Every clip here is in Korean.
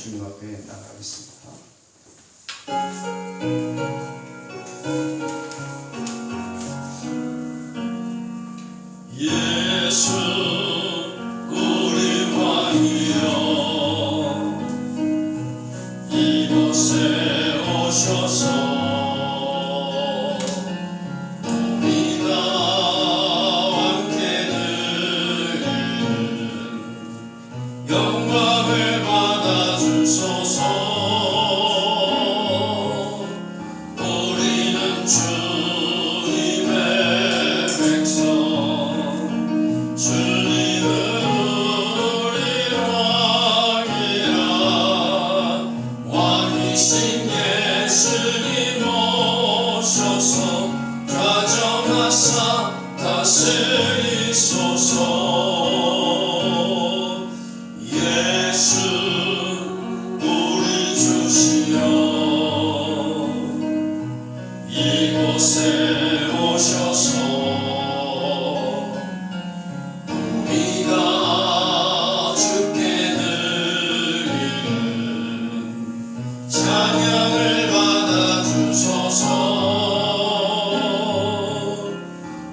주님 앞에 나가겠습니다. 예수 우리 왕이여 이곳에 오셔서 우리가 함께 드리는 영광을 받아주소서. 우리는 주님의 백성, 주님은 우리 왕이라. 왕이신 예수님 오셔서 가정하사 다스리소서. 예수 우리 주시여 이곳에 오셔서 우리가 주께 드리는 찬양을 받아주소서.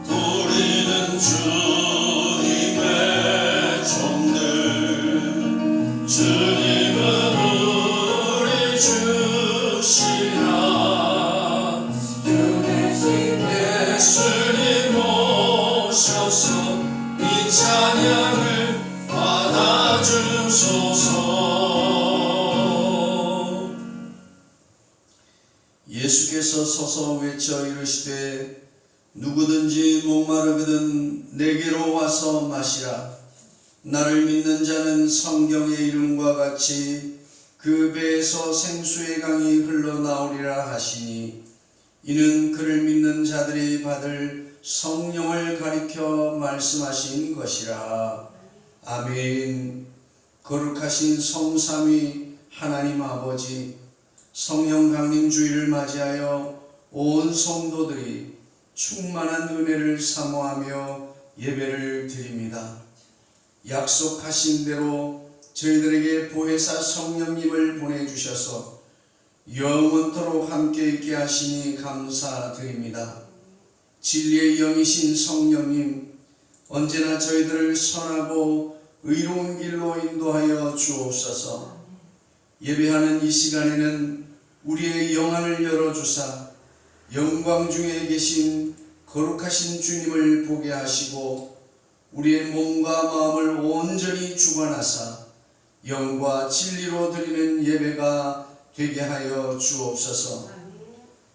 우리는 주님의 종들, 주님은 우리 주시라. 예수님 오셔서 이 찬양을 받아주소서. 예수께서 서서 외쳐 이르시되 누구든지 목마르거든 내게로 와서 마시라. 나를 믿는 자는 성경의 이름과 같이 그 배에서 생수의 강이 흘러나오리라 하시니 이는 그를 믿는 자들이 받을 성령을 가리켜 말씀하신 것이라. 아멘. 거룩하신 성삼위 하나님 아버지, 성령 강림 주일을 맞이하여 온 성도들이 충만한 은혜를 사모하며 예배를 드립니다. 약속하신 대로 저희들에게 보혜사 성령님을 보내주셔서 영원토록 함께 있게 하시니 감사드립니다. 진리의 영이신 성령님, 언제나 저희들을 선하고 의로운 길로 인도하여 주옵소서. 예배하는 이 시간에는 우리의 영안을 열어주사 영광 중에 계신 거룩하신 주님을 보게 하시고 우리의 몸과 마음을 온전히 주관하사 영과 진리로 드리는 예배가 되게 하여 주옵소서.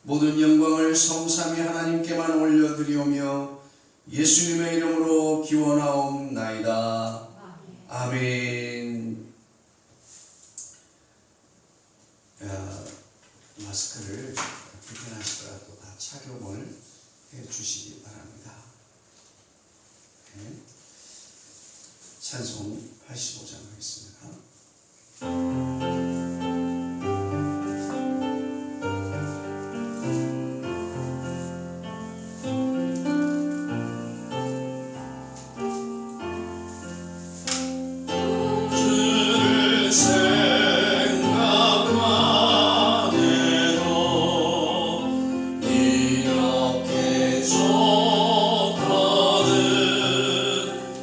모든 영광을 성삼위 하나님께만 올려드리오며 예수님의 이름으로 기원하옵나이다. 아멘. 마스크를 불편하시더라도 다 착용을 해 주시기 바랍니다. 네. 찬송 85장 하겠습니다.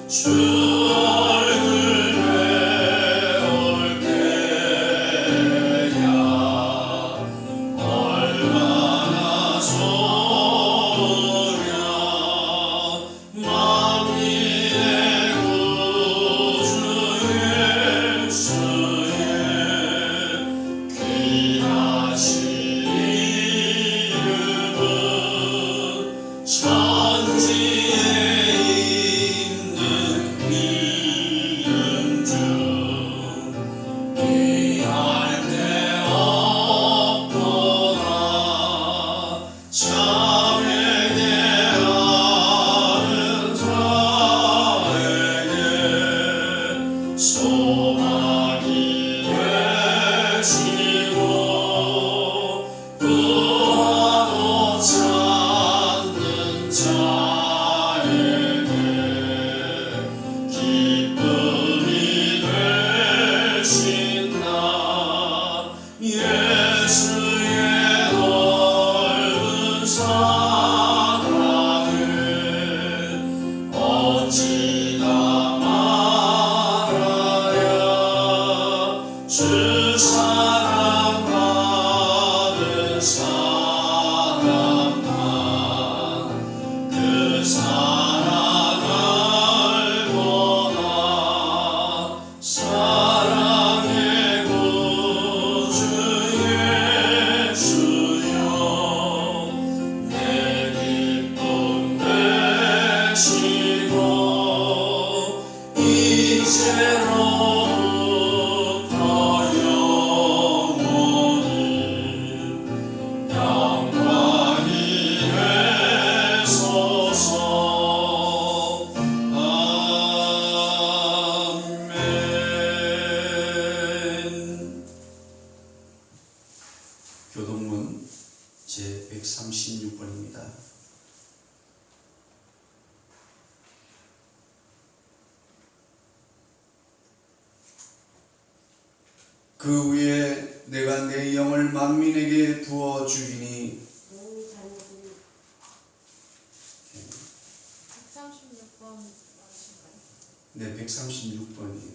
주 얼굴 주 사랑받은 사람만 그 사랑 알거나 사랑의 구주 예수여 내 기쁨 되시고 이제로부터 영원히 영광이 되소서. 아멘. 교동문 제 136번입니다. 그 후에 내가 내 영을 만민에게 부어주리니 136번 맞으신가요? 네, 136번이에요.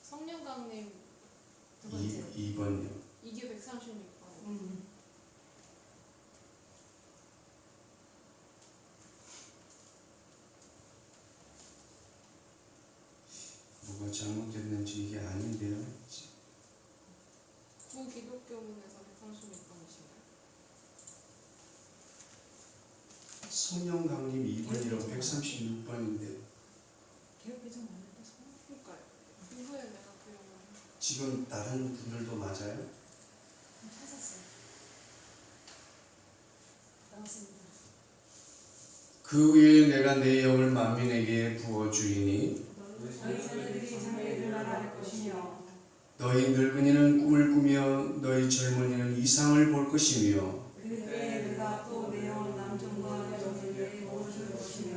성령강님 두 번째 2번이요. 이게 136번 뭐가 잘못됐는지 이게 아닌데요. 구기독교문에서 136번이신가요? 성령강림 2번이라고 136번인데 기억이 좀 안 나서 그러니까요. 이후에 내가 기억을 지금 다른 분들도 맞아요? 찾았어요. 나왔습니다. 그 후에 내가 내 영을 만민에게 부어주리니 너희 자녀들이 장래를 말할 것이며 너희 늙은이는 꿈을 꾸며 너희 젊은이는 이상을 볼 것이며 그때에 내가 또 내 영 남종과 여종에게 부어줄 것이며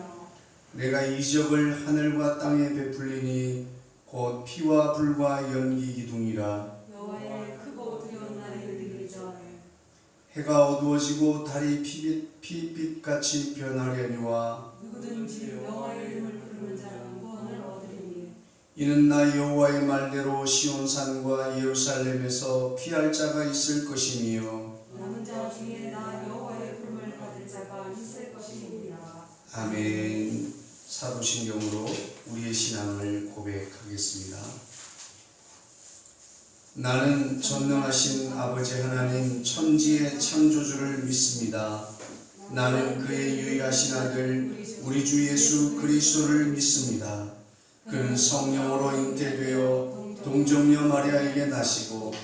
내가 이적을 하늘과 땅에 베풀리니 곧 피와 불과 연기 기둥이라. 여호와의 크고 두려운 날이 이르기 전에 해가 어두워지고 달이 피빛같이 변하려니와 누구든지 여호와의 이름을 부르는 자는 구원을 얻으리니 이는 나 여호와의 말대로 시온산과 예루살렘에서 피할 자가 있을 것이며 남은 자 중에 나 여호와의 부름을 받을 자가 있을 것이니라. 아멘. 사도신경으로 우리의 신앙을 고백하겠습니다. 나는 전능하신 아버지 하나님 천지의 창조주를 믿습니다. 나는 그의 유일하신 아들 우리 주 예수 그리스도를 믿습니다. 그는 성령으로 잉태되어 동정녀 마리아에게 나시고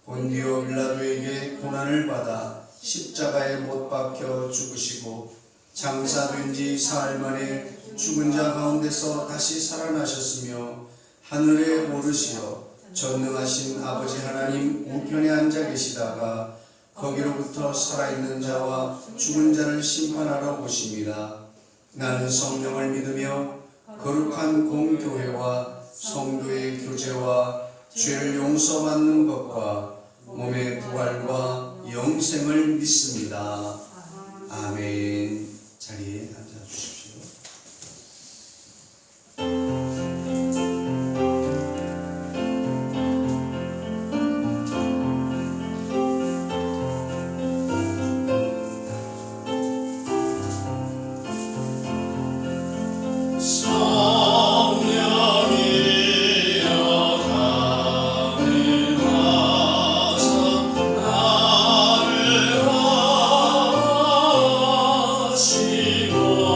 본디오 빌라도에게 고난을 받아 십자가에 못 박혀 죽으시고 장사된 지 사흘 만에 죽은 자 가운데서 다시 살아나셨으며 하늘에 오르시어 전능하신 아버지 하나님 우편에 앉아 계시다가 거기로부터 살아있는 자와 죽은 자를 심판하러 오십니다. 나는 성령을 믿으며 거룩한 공교회와 성도의 교제와 죄를 용서받는 것과 몸의 부활과 영생을 믿습니다. 아멘. 자리에 앉아 주십시오. 시고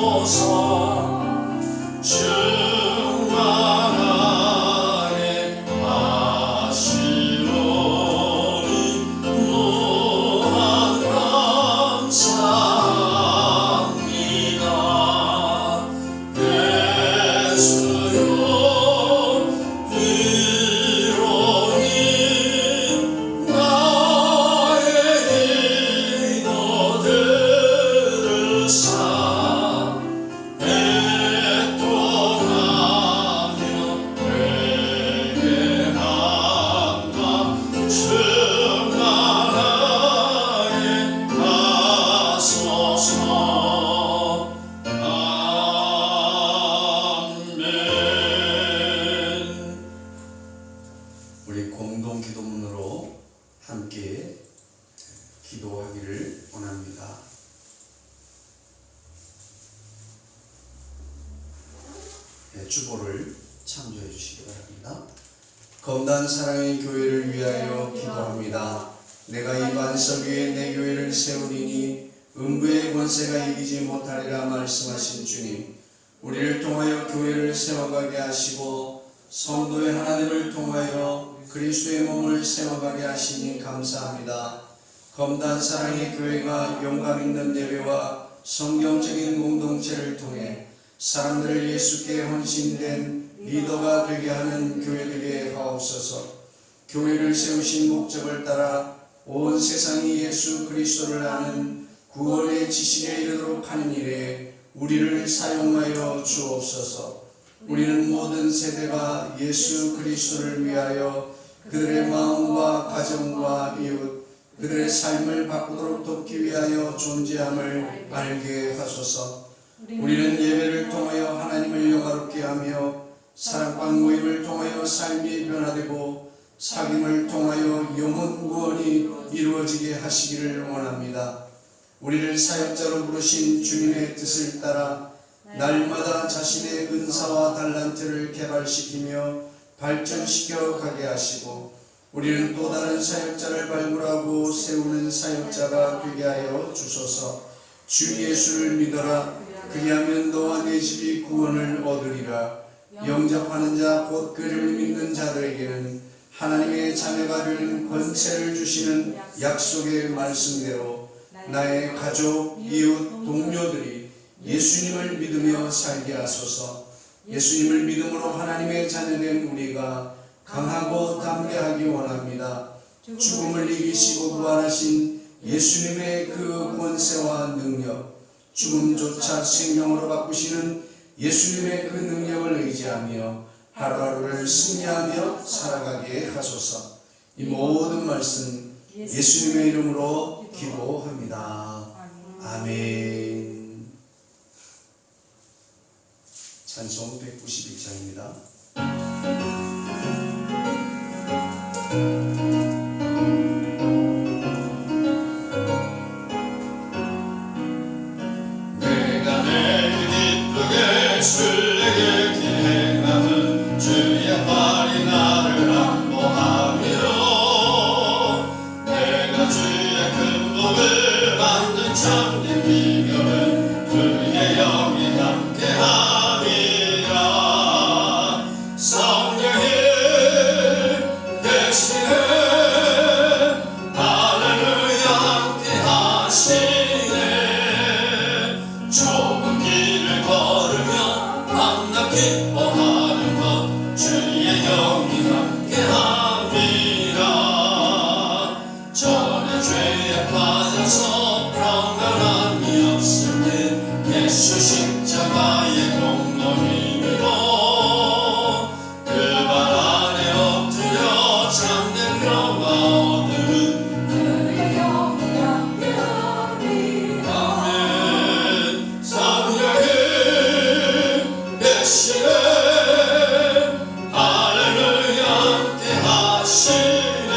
주소서 충만하게 하시오니 무한 감사합니다. 예수여 위로니 나의 기도 들으사 애통하며 회개한다. 충만하게 하소서. 아멘. 우리 공동 기도문으로 함께 기도하기를 원합니다. 주보를 참조해 주시기 바랍니다. 검단 사랑의 교회를 위하여 기도합니다. 내가 이 반석 위에 내 교회를 세우리니 음부의 권세가 이기지 못하리라 말씀하신 주님, 우리를 통하여 교회를 세워가게 하시고 성도의 하나님을 통하여 그리스도의 몸을 세워가게 하시니 감사합니다. 검단 사랑의 교회가 용감 있는 예배와 성경적인 공동체를 통해 사람들을 예수께 헌신된 리더가 되게 하는 교회 되게 하옵소서. 교회를 세우신 목적을 따라 온 세상이 예수 그리스도를 아는 구원의 지식에 이르도록 하는 일에 우리를 사용하여 주옵소서. 우리는 모든 세대가 예수 그리스도를 위하여 그들의 마음과 가정과 이웃, 그들의 삶을 바꾸도록 돕기 위하여 존재함을 알게 하소서. 우리는 예배를 통하여 하나님을 영화롭게 하며 사랑방 모임을 통하여 삶이 변화되고 사귐을 통하여 영혼 구원이 이루어지게 하시기를 원합니다. 우리를 사역자로 부르신 주님의 뜻을 따라 날마다 자신의 은사와 달란트를 개발시키며 발전시켜 가게 하시고 우리는 또 다른 사역자를 발굴하고 세우는 사역자가 되게 하여 주소서. 주 예수를 믿어라. 그리하면 너와 내 집이 구원을 얻으리라. 영접하는 자 곧 그를 믿는 자들에게는 하나님의 자녀가 되는 권세를 주시는 약속의 말씀대로 나의 가족, 이웃, 동료들이 예수님을 믿으며 살게 하소서. 예수님을 믿음으로 하나님의 자녀된 우리가 강하고 담대하기 원합니다. 죽음을 이기시고 부활하신 예수님의 그 권세와 능력, 죽음조차 생명으로 바꾸시는 예수님의 그 능력을 의지하며 하루하루를 승리하며 살아가게 하소서. 이 모든 말씀 예수님의 이름으로 기도합니다. 아멘. 찬송 191장입니다. 술래게 기행하는 주의 발이 나를 안보하며 내가 주의 큰 복을 만든 참된 비결은 그의 영이 함께함이라. 성령이 대신에 할렐루야 함께하시네. 좁은 길을 걸으며 밤낮 기뻐하는 것 주의 영이 함께함이라. 전에 죄에 빠져서 평안함이 없을 때 예수 십자가의 공로 힘으로 그 발 안에 엎드려 참된 평화 얻음은 그의 영이 함께함이라. 아멘. 성령이 대신에 할렐루야 함께하시네.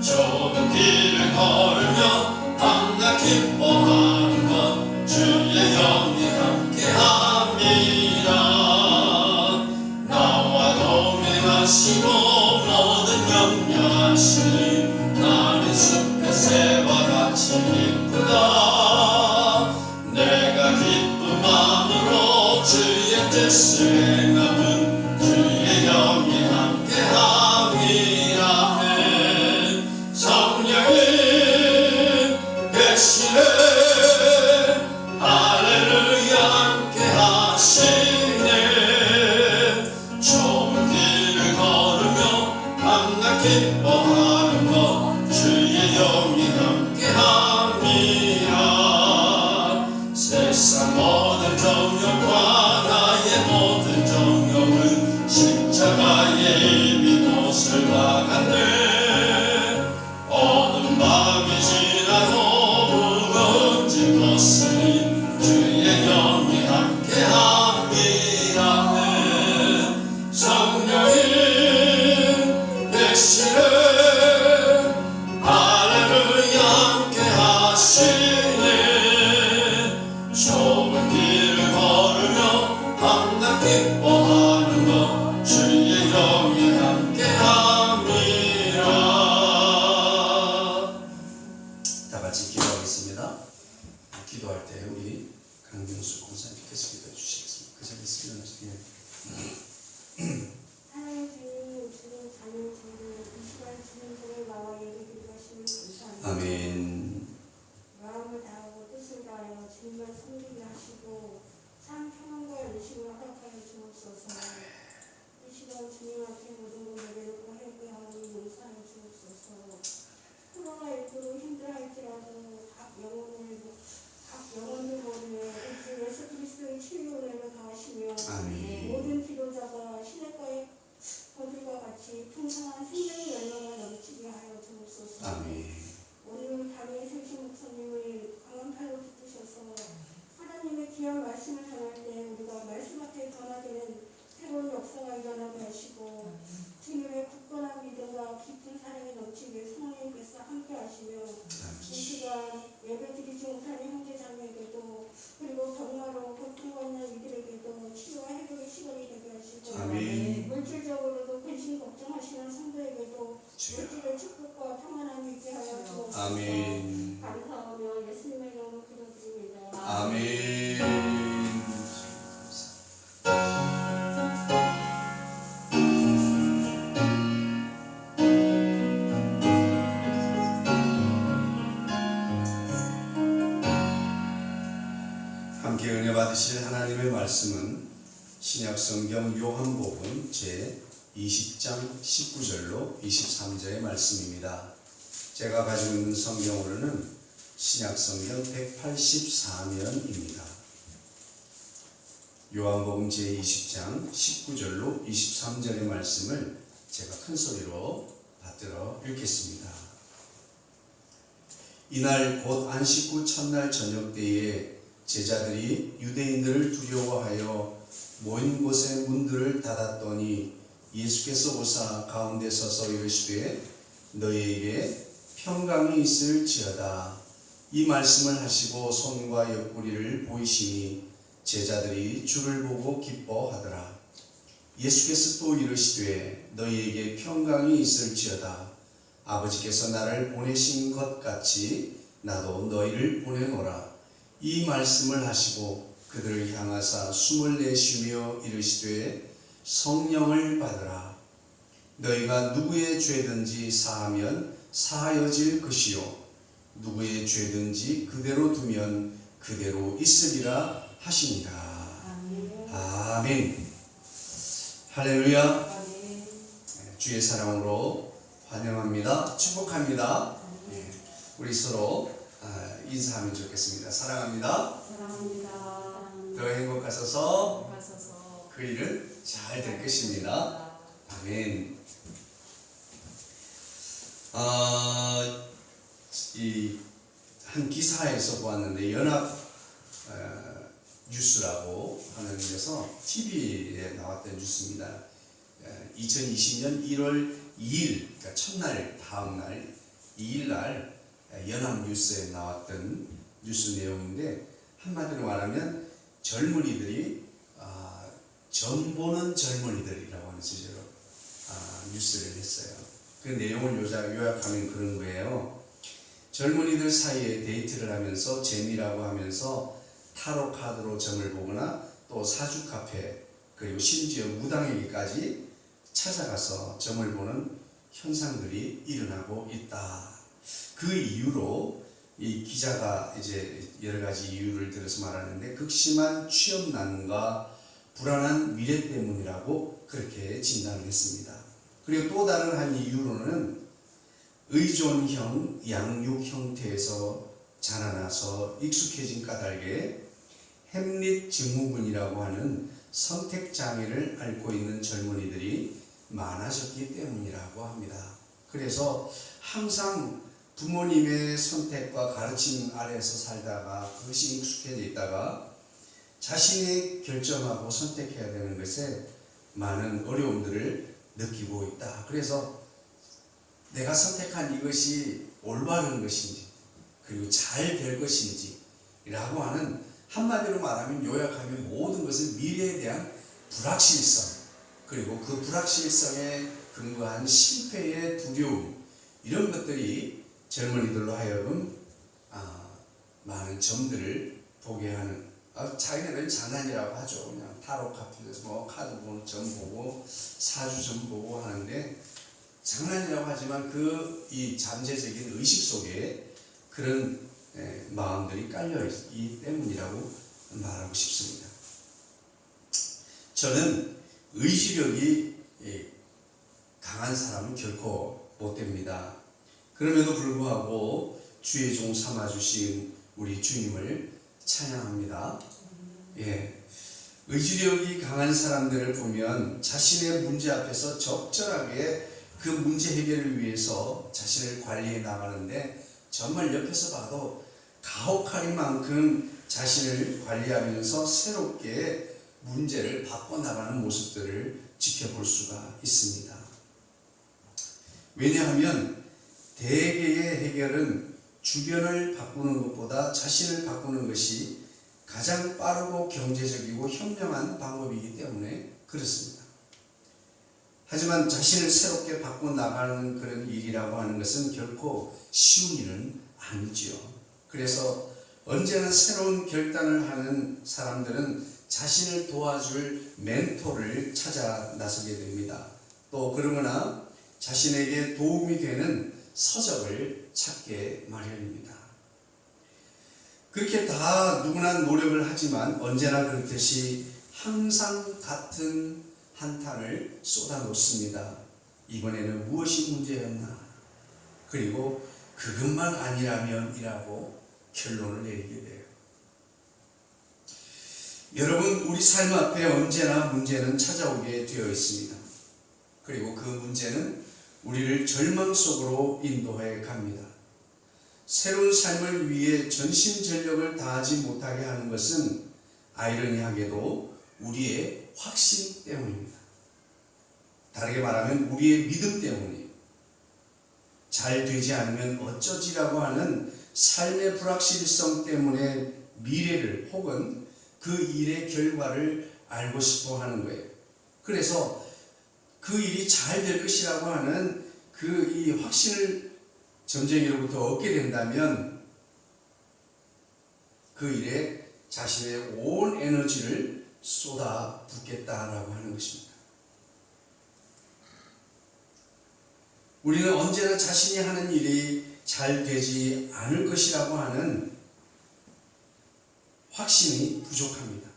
좁은 길을 걸으며 밤낮 기뻐하는 것 주의 영이 함께함이라. 나와 동행하시고 모든 염려하시니 나는 숲의 새와 같이 기쁘다. 내가 주의 뜻을 행함은 주의 영이 함께함이라네. 성령이 백신에 할렐루야 함께하시네. 좁은 길을 걸으며 밤낮 기뻐하는 것 주의 영이 함께함이라. 세상 모든 정욕과 나의 모든 정욕은 십자가에 이미 못을 박았네. 어둠 밤이 지나고 무거운 짐 벗으니 주의 영이 함께함이라네. 성령이 백신에 할렐루야 함께하시네. 좁은 길을 걸으며 밤낮 기뻐하는 것 주의 영이 함께함이라. 다 같이 기도하겠습니다. 기도할 때 우리 강경수 공사님께서 기도해 주시겠습니다. 그 자리에 일어나시면. 하나님 주님, 주님 자녀 주님, 이 시간 주님 손에 나와 예배 드리시는 감사합니다. 아멘. 마음을 다하고 뜻을 다하여 주님만 섬기게 하시고 참 평안과 열심을 허락하여 주옵소서. 이 시간 주님한테 모든 걸 내려놓고 회개하니 용서하여 주옵소서. 코로나19로 힘들어할지라도 각 영혼들 머리에 우리 예수 그리스도의 치유 은혜를 더하시며 아멘. 모든 기도자가 시냇가의 거들과 같이 풍성한 생명의 열매가 넘치게 하여 주옵소서. 아멘. 오늘 담임 생신 목사님을 강한팔로 붙드셔서 하나님의 귀한 말씀을 전할 때 우리가 말씀 앞에 변화되는 새로운 역사가 일어나게 하시고 주님의 굳건한 믿음과 깊은 사랑이 넘치게 성령님께서 함께 하시며 이 시간 예배드리지 못하는 형제자매에게도 그리고 병마로 고통받는 이들에게도 치유와 회복의 시간이 되게 하시고 아멘. 물질적으로도 근심 걱정하시는 성도에게도 물질의 축복과 평안함이 있게 하여 주옵소서. 아멘. 감사하며 예수님의 이름으로 기도드립니다. 아멘. 함께 은혜 받으실 하나님의 말씀은 신약성경 요한복음 제 20장 19절로 23절의 말씀입니다. 제가 가지고 있는 성경으로는 신약성경 184면입니다. 요한복음 제 20장 19절로 23절의 말씀을 제가 큰 소리로 받들어 읽겠습니다. 이날 곧 안식 후 첫날 저녁 때에 제자들이 유대인들을 두려워하여 모인 곳의 문들을 닫았더니 예수께서 오사 가운데 서서 이르시되 너희에게 평강이 있을지어다. 이 말씀을 하시고 손과 옆구리를 보이시니 제자들이 주를 보고 기뻐하더라. 예수께서 또 이르시되 너희에게 평강이 있을지어다. 아버지께서 나를 보내신 것 같이 나도 너희를 보내노라. 이 말씀을 하시고 그들을 향하사 숨을 내쉬며 이르시되 성령을 받으라. 너희가 누구의 죄든지 사하면 사하여질 것이요 누구의 죄든지 그대로 두면 그대로 있으리라 하시니라. 아멘. 할렐루야. 주의 사랑으로 환영합니다. 축복합니다. 우리 서로 인사하면 좋겠습니다. 사랑합니다. 더 행복하소서 그 일은 잘 될 것입니다. 아멘. 한 기사에서 보았는데 연합 뉴스라고 하는 데서 TV에 나왔던 뉴스입니다. 2020년 1월 2일, 그러니까 첫날 다음날 2일날 연합뉴스에 나왔던 뉴스 내용인데 한마디로 말하면 젊은이들이 점 보는 젊은이들이라고 하는 주제로 뉴스를 했어요. 그 내용을 요약하면 그런 거예요. 젊은이들 사이에 데이트를 하면서 재미라고 하면서 타로 카드로 점을 보거나 또 사주 카페 그리고 심지어 무당에게까지 찾아가서 점을 보는 현상들이 일어나고 있다. 그 이유로 이 기자가 이제 여러 가지 이유를 들어서 말하는데 극심한 취업난과 불안한 미래 때문이라고 그렇게 진단을 했습니다. 그리고 또 다른 한 이유로는 의존형 양육 형태에서 자라나서 익숙해진 까닭에 햄릿 증후군이라고 하는 선택 장애를 앓고 있는 젊은이들이 많아졌기 때문이라고 합니다. 그래서 항상 부모님의 선택과 가르침 아래에서 살다가 그것이 익숙해져 있다가 자신이 결정하고 선택해야 되는 것에 많은 어려움들을 느끼고 있다. 그래서 내가 선택한 이것이 올바른 것인지 그리고 잘 될 것인지 라고 하는 한마디로 말하면 요약하면 모든 것은 미래에 대한 불확실성 그리고 그 불확실성에 근거한 실패의 두려움 이런 것들이 젊은이들로 하여금 많은 점들을 보게 하는 자기네들은 장난이라고 하죠. 그냥 타로 카페에서 뭐 카드 보는 점 보고 사주 점 보고 하는데 장난이라고 하지만 그 이 잠재적인 의식 속에 그런 마음들이 깔려 있기 때문이라고 말하고 싶습니다. 저는 의지력이 강한 사람은 결코 못 됩니다. 그럼에도 불구하고 주의 종 삼아주신 우리 주님을 찬양합니다. 의지력이 강한 사람들을 보면 자신의 문제 앞에서 적절하게 그 문제 해결을 위해서 자신을 관리해 나가는데 정말 옆에서 봐도 가혹하리만큼 자신을 관리하면서 새롭게 문제를 바꿔나가는 모습들을 지켜볼 수가 있습니다. 왜냐하면 대개의 해결은 주변을 바꾸는 것보다 자신을 바꾸는 것이 가장 빠르고 경제적이고 현명한 방법이기 때문에 그렇습니다. 하지만 자신을 새롭게 바꿔나가는 그런 일이라고 하는 것은 결코 쉬운 일은 아니지요. 그래서 언제나 새로운 결단을 하는 사람들은 자신을 도와줄 멘토를 찾아 나서게 됩니다. 또 그러거나 자신에게 도움이 되는 서적을 찾게 마련입니다. 그렇게 다 누구나 노력을 하지만 언제나 그렇듯이 항상 같은 한탄을 쏟아놓습니다. 이번에는 무엇이 문제였나? 그리고 그것만 아니라면 이라고 결론을 내리게 돼요. 여러분, 우리 삶 앞에 언제나 문제는 찾아오게 되어 있습니다. 그리고 그 문제는 우리를 절망 속으로 인도해 갑니다. 새로운 삶을 위해 전심전력을 다하지 못하게 하는 것은 아이러니하게도 우리의 확신 때문입니다. 다르게 말하면 우리의 믿음 때문이에요. 잘 되지 않으면 어쩌지라고 하는 삶의 불확실성 때문에 미래를 혹은 그 일의 결과를 알고 싶어 하는 거예요. 그래서 그 일이 잘 될 것이라고 하는 그 이 확신을 점쟁이로부터 얻게 된다면 그 일에 자신의 온 에너지를 쏟아붓겠다라고 하는 것입니다. 우리는 언제나 자신이 하는 일이 잘 되지 않을 것이라고 하는 확신이 부족합니다.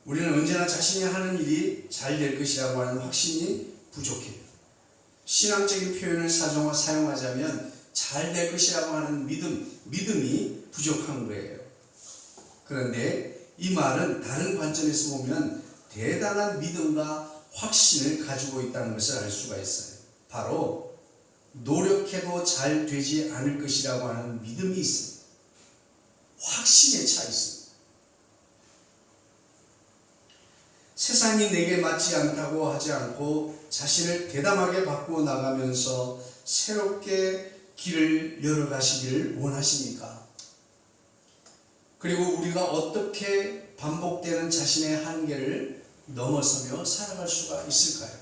우리는 언제나 자신이 하는 일이 잘 될 것이라고 하는 확신이 부족해요. 신앙적인 표현을 사용하자면 잘 될 것이라고 하는 믿음이 부족한 거예요. 그런데 이 말은 다른 관점에서 보면 대단한 믿음과 확신을 가지고 있다는 것을 알 수가 있어요. 바로 노력해도 잘 되지 않을 것이라고 하는 믿음이 있습니다. 확신에 차 있습니다. 세상이 내게 맞지 않다고 하지 않고 자신을 대담하게 바꾸어 나가면서 새롭게 길을 열어가시기를 원하십니까? 그리고 우리가 어떻게 반복되는 자신의 한계를 넘어서며 살아갈 수가 있을까요?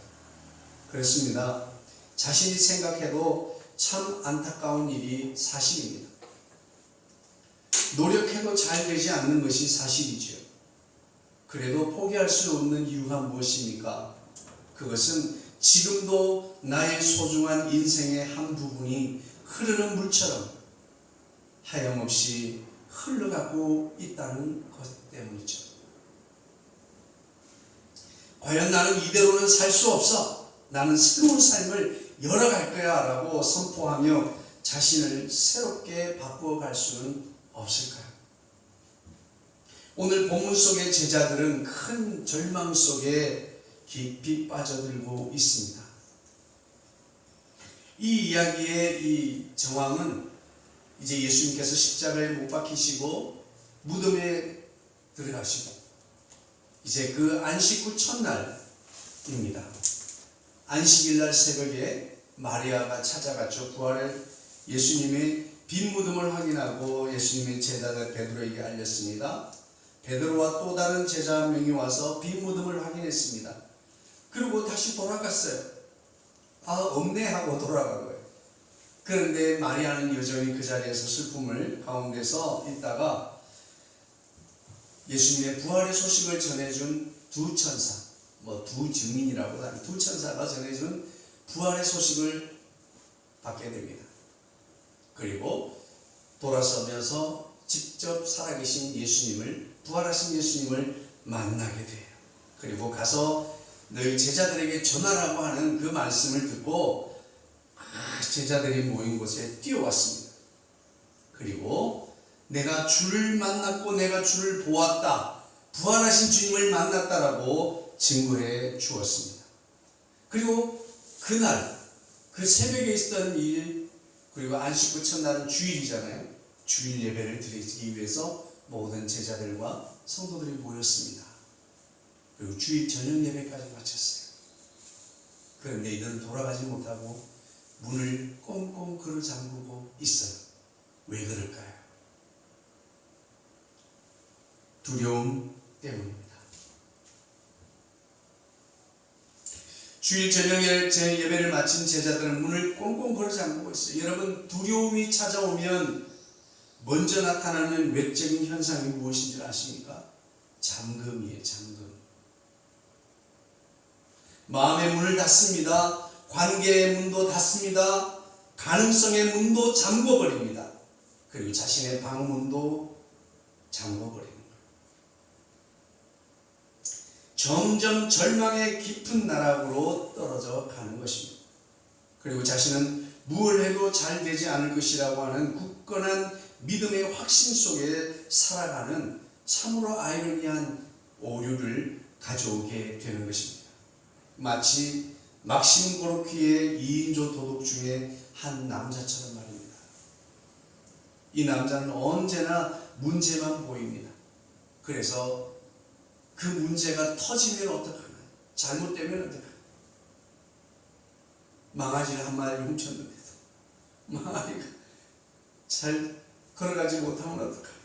그렇습니다. 자신이 생각해도 참 안타까운 일이 사실입니다. 노력해도 잘 되지 않는 것이 사실이지요. 그래도 포기할 수 없는 이유가 무엇입니까? 그것은 지금도 나의 소중한 인생의 한 부분이 흐르는 물처럼 하염없이 흘러가고 있다는 것 때문이죠. 과연 나는 이대로는 살 수 없어. 나는 새로운 삶을 열어갈 거야 라고 선포하며 자신을 새롭게 바꾸어갈 수는 없을까요? 오늘 본문 속의 제자들은 큰 절망 속에 깊이 빠져들고 있습니다. 이 이야기의 이 정황은 이제 예수님께서 십자가에 못 박히시고 무덤에 들어가시고 이제 그 안식 후 첫날입니다. 안식일날 새벽에 마리아가 찾아갔죠. 부활을 예수님의 빈 무덤을 확인하고 예수님의 제자들 베드로에게 알렸습니다. 베드로와 또 다른 제자 한 명이 와서 빈 무덤을 확인했습니다. 그리고 다시 돌아갔어요. 아, 없네 하고 돌아간 거예요. 그런데 마리아는 여전히 그 자리에서 슬픔을 가운데서 있다가 예수님의 부활의 소식을 전해준 두 천사, 두 증인이라고 하는 두 천사가 전해준 부활의 소식을 받게 됩니다. 그리고 돌아서면서 직접 살아계신 예수님을, 부활하신 예수님을 만나게 돼요. 그리고 가서 너희 제자들에게 전하라고 하는 그 말씀을 듣고 제자들이 모인 곳에 뛰어왔습니다. 그리고 내가 주를 만났고 내가 주를 보았다, 부활하신 주님을 만났다라고 증거해 주었습니다. 그리고 그날 그 새벽에 있었던 일, 그리고 안식 후 첫날은 주일이잖아요. 주일 예배를 드리기 위해서 모든 제자들과 성도들이 모였습니다. 그리고 주일 저녁 예배까지 마쳤어요. 그런데 이들은 돌아가지 못하고 문을 꽁꽁 걸어 잠그고 있어요. 왜 그럴까요? 두려움 때문입니다. 주일 저녁에 제 예배를 마친 제자들은 문을 꽁꽁 걸어 잠그고 있어요. 여러분, 두려움이 찾아오면 먼저 나타나는 외적인 현상이 무엇인지 아십니까? 잠금이에요. 잠금. 마음의 문을 닫습니다. 관계의 문도 닫습니다. 가능성의 문도 잠궈버립니다. 그리고 자신의 방문도 잠궈버립니다. 점점 절망의 깊은 나락으로 떨어져 가는 것입니다. 그리고 자신은 무엇을 해도 잘 되지 않을 것이라고 하는 굳건한 믿음의 확신 속에 살아가는 참으로 아이러니한 오류를 가져오게 되는 것입니다. 마치 막심 고르키의 2인조 도둑 중에 한 남자처럼 말입니다. 이 남자는 언제나 문제만 보입니다. 그래서 그 문제가 터지면 어떡하나, 잘못되면 어떡하나. 망아지를 한 마리 훔쳤는데도 망아리가 잘 걸어가지 못하면 어떡할까.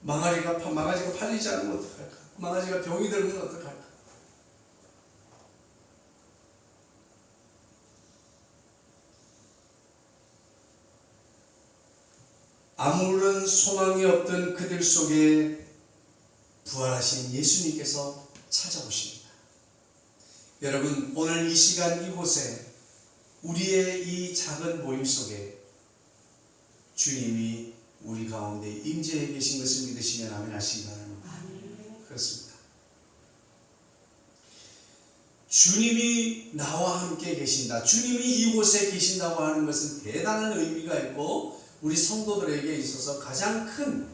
망아지가 팔리지 않으면 어떡할까. 망아지가 병이 들면 어떡할까. 아무런 소망이 없던 그들 속에 부활하신 예수님께서 찾아오십니다. 여러분, 오늘 이 시간 이곳에 우리의 이 작은 모임 속에 주님이 우리 가운데 임재해 계신 것을 믿으시면 아멘 하시기 바랍니다. 그렇습니다. 주님이 나와 함께 계신다, 주님이 이곳에 계신다고 하는 것은 대단한 의미가 있고 우리 성도들에게 있어서 가장 큰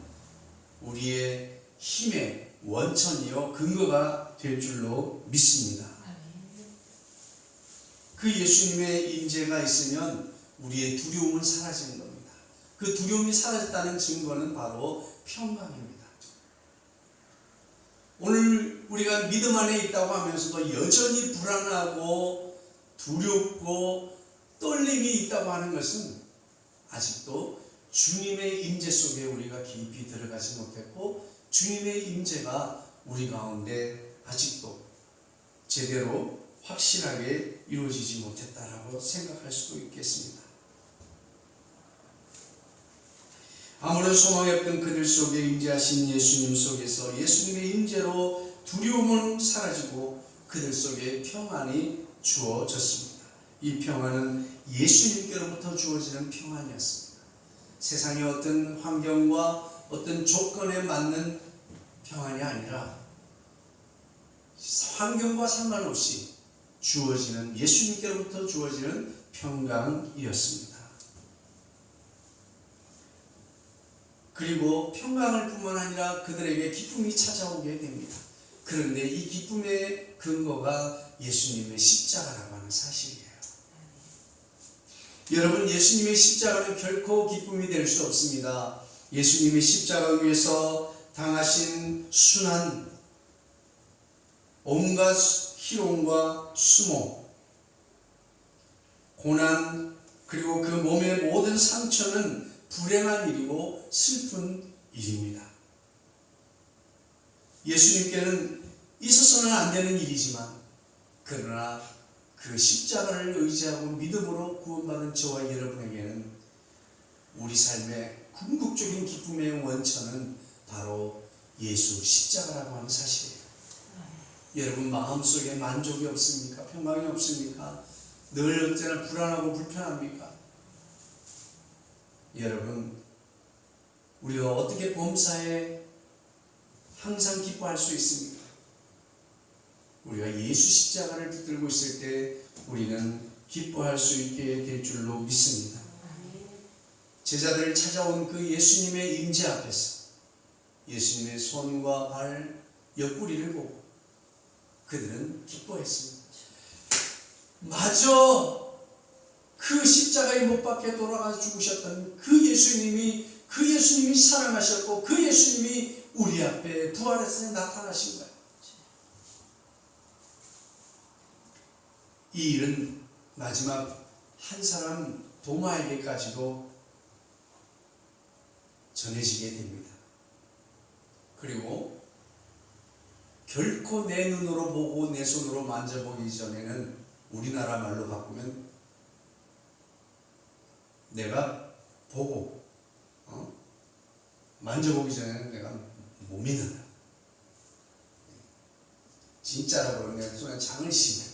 우리의 힘의 원천이요 근거가 될 줄로 믿습니다. 그 예수님의 임재가 있으면 우리의 두려움은 사라지는 겁니다. 그 두려움이 사라졌다는 증거는 바로 평강입니다. 오늘 우리가 믿음 안에 있다고 하면서도 여전히 불안하고 두렵고 떨림이 있다고 하는 것은 아직도 주님의 임재 속에 우리가 깊이 들어가지 못했고 주님의 임재가 우리 가운데 아직도 제대로 확실하게 이루어지지 못했다라고 생각할 수도 있겠습니다. 아무런 소망이 없던 그들 속에 임재하신 예수님 속에서 예수님의 임재로 두려움은 사라지고 그들 속에 평안이 주어졌습니다. 이 평안은 예수님께로부터 주어지는 평안이었습니다. 세상의 어떤 환경과 어떤 조건에 맞는 평안이 아니라 환경과 상관없이 주어지는 예수님께로부터 주어지는 평강이었습니다. 그리고 평강을 뿐만 아니라 그들에게 기쁨이 찾아오게 됩니다. 그런데 이 기쁨의 근거가 예수님의 십자가라고 하는 사실이에요. 여러분, 예수님의 십자가는 결코 기쁨이 될 수 없습니다. 예수님의 십자가 위에서 당하신 순환, 온갖 희롱과 수모, 고난, 그리고 그 몸의 모든 상처는 불행한 일이고 슬픈 일입니다. 예수님께는 있어서는 안 되는 일이지만, 그러나 그 십자가를 의지하고 믿음으로 구원받은 저와 여러분에게는 우리 삶의 궁극적인 기쁨의 원천은 바로 예수 십자가라고 하는 사실이에요. 여러분, 마음속에 만족이 없습니까? 평강이 없습니까? 늘 언제나 불안하고 불편합니까? 여러분, 우리가 어떻게 범사에 항상 기뻐할 수 있습니까? 우리가 예수 십자가를 붙들고 있을 때 우리는 기뻐할 수 있게 될 줄로 믿습니다. 제자들을 찾아온 그 예수님의 임재 앞에서 예수님의 손과 발, 옆구리를 보고 그들은 기뻐했습니다. 마저 그 십자가에 못 박혀 돌아가 죽으셨던 그 예수님이 사랑하셨고 그 예수님이 우리 앞에 부활해서 나타나신 거예요. 이 일은 마지막 한 사람 도마에게까지도 전해지게 됩니다. 그리고 결코 내 눈으로 보고 내 손으로 만져보기 전에는 우리나라 말로 바꾸면 내가 보고 만져보기 전에는 내가 못 믿는다. 진짜라고 그러면 내가 손에 장을 씌워.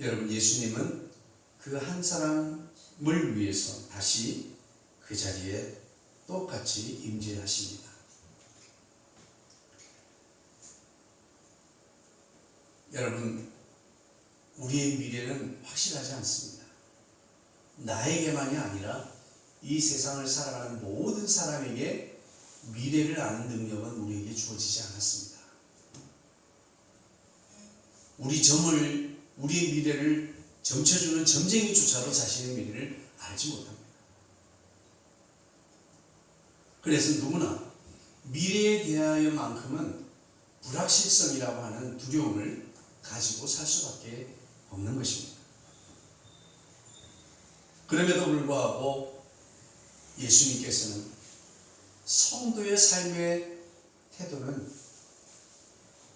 여러분, 예수님은 그 한 사람을 위해서 다시 그 자리에 똑같이 임재하십니다. 여러분, 우리의 미래는 확실하지 않습니다. 나에게만이 아니라 이 세상을 살아가는 모든 사람에게 미래를 아는 능력은 우리에게 주어지지 않았습니다. 우리의 미래를 점쳐주는 점쟁이조차도 자신의 미래를 알지 못합니다. 그래서 누구나 미래에 대하여만큼은 불확실성이라고 하는 두려움을 가지고 살 수밖에 없는 것입니다. 그럼에도 불구하고 예수님께서는 성도의 삶의 태도는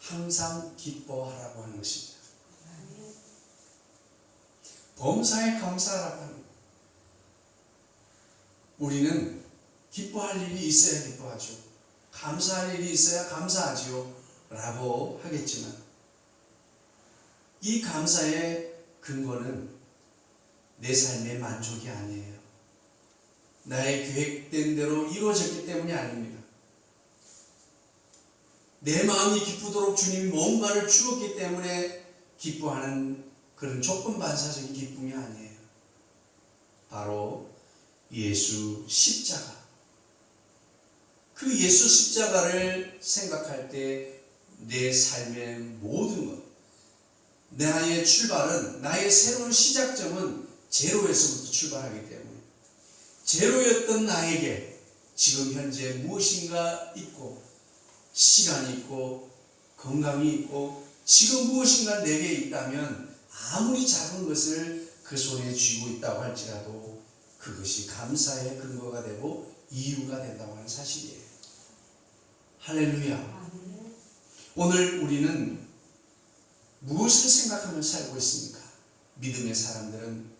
항상 기뻐하라고 하는 것입니다. 범사에 감사하라고 합니다. 우리는 기뻐할 일이 있어야 기뻐하죠. 감사할 일이 있어야 감사하지요 라고 하겠지만 이 감사의 근거는 내 삶의 만족이 아니에요. 나의 계획된 대로 이루어졌기 때문이 아닙니다. 내 마음이 기쁘도록 주님이 뭔가를 주었기 때문에 기뻐하는 그런 조건반사적인 기쁨이 아니에요. 바로 예수 십자가. 그 예수 십자가를 생각할 때 내 삶의 모든 것, 나의 출발은, 나의 새로운 시작점은 제로에서부터 출발하기 때문에 제로였던 나에게 지금 현재 무엇인가 있고 시간이 있고 건강이 있고 지금 무엇인가 내게 있다면 아무리 작은 것을 그 손에 쥐고 있다고 할지라도 그것이 감사의 근거가 되고 이유가 된다고 하는 사실이에요. 할렐루야. 오늘 우리는 무엇을 생각하며 살고 있습니까? 믿음의 사람들은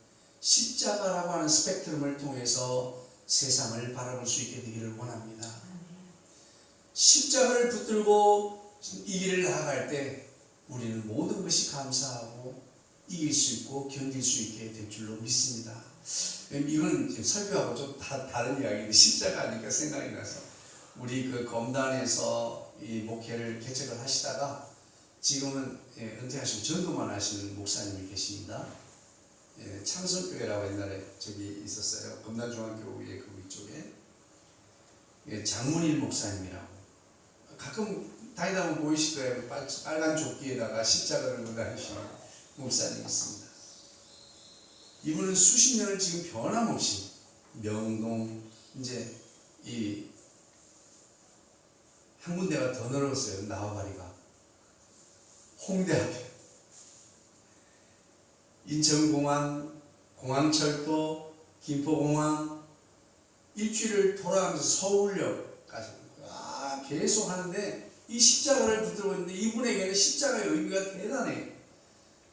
십자가라고 하는 스펙트럼을 통해서 세상을 바라볼 수 있게 되기를 원합니다. 십자가를 붙들고 이 길을 나아갈 때 우리는 모든 것이 감사하고 이길 수 있고 견딜 수 있게 될 줄로 믿습니다. 이건 지금 설교하고 좀 다른 이야기인데 십자가 하니까 생각이 나서 우리 그 검단에서 이 목회를 개척을 하시다가 지금은 은퇴하시고 전도만 하시는 목사님이 계십니다. 창설교회라고 옛날에 저기 있었어요. 검단중앙교회 그 위쪽에 장문일 목사님이라고 가끔 다니다 보면 보이실 거예요. 빨간 조끼에다가 십자가를 들고 다니시는 목사님이 있습니다. 이분은 수십 년을 지금 변함없이 명동 이제 이 한 군데가 더 늘었어요. 나와바리가 홍대 앞에 인천공항, 공항철도, 김포공항 일주일을 돌아가면서 서울역까지 계속 하는데 이 십자가를 붙들고 있는데 이분에게는 십자가의 의미가 대단해요.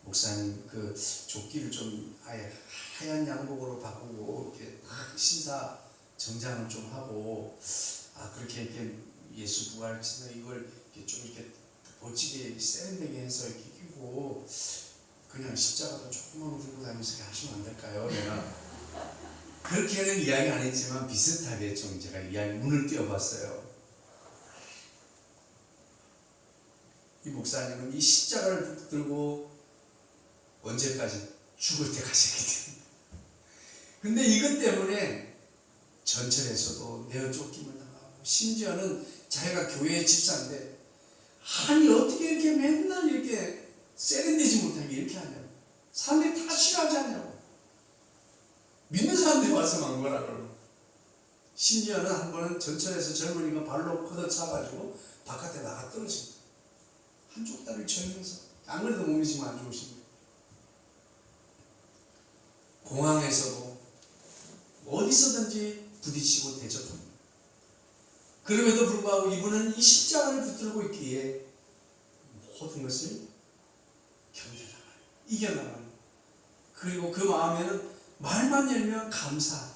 목사님 그 조끼를 좀 아예 하얀 양복으로 바꾸고 이렇게 신사 정장을 좀 하고 그렇게 이렇게 예수 부활치나 이걸 이렇게 좀 이렇게 멋지게 세련되게 해서 이렇게 끼고 그냥 십자가도 조금만 들고 다니면서 하시면 안 될까요? 내가 그렇게는 이야기 안 했지만 비슷하게 좀 제가 이야기 문을 띄워봤어요. 이 목사님은 이 십자가를 붙들고 언제까지 죽을 때까지 하게 됩니다. 근데 이것 때문에 전철에서도 내어 쫓김을 당하고 심지어는 자기가 교회 집사인데 아니 어떻게 이렇게 맨날 이렇게 세련되지 못하게 이렇게 하냐고 사람들이 다 싫어하지 않냐고 믿는 사람들이 와서 막 뭐라 그러고 심지어는 한 번은 전철에서 젊은이가 발로 걷어차가지고 바깥에 나가 떨어집니다. 한쪽 다리를 절면서 안 그래도 몸이 지금 안 좋으십니다. 공항에서도 어디서든지 부딪히고 대적합니다. 그럼에도 불구하고 이분은 이 십자가를 붙들고 있기에 모든 것을 견뎌나가요. 이겨나가요. 그리고 그 마음에는 말만 열면 감사하고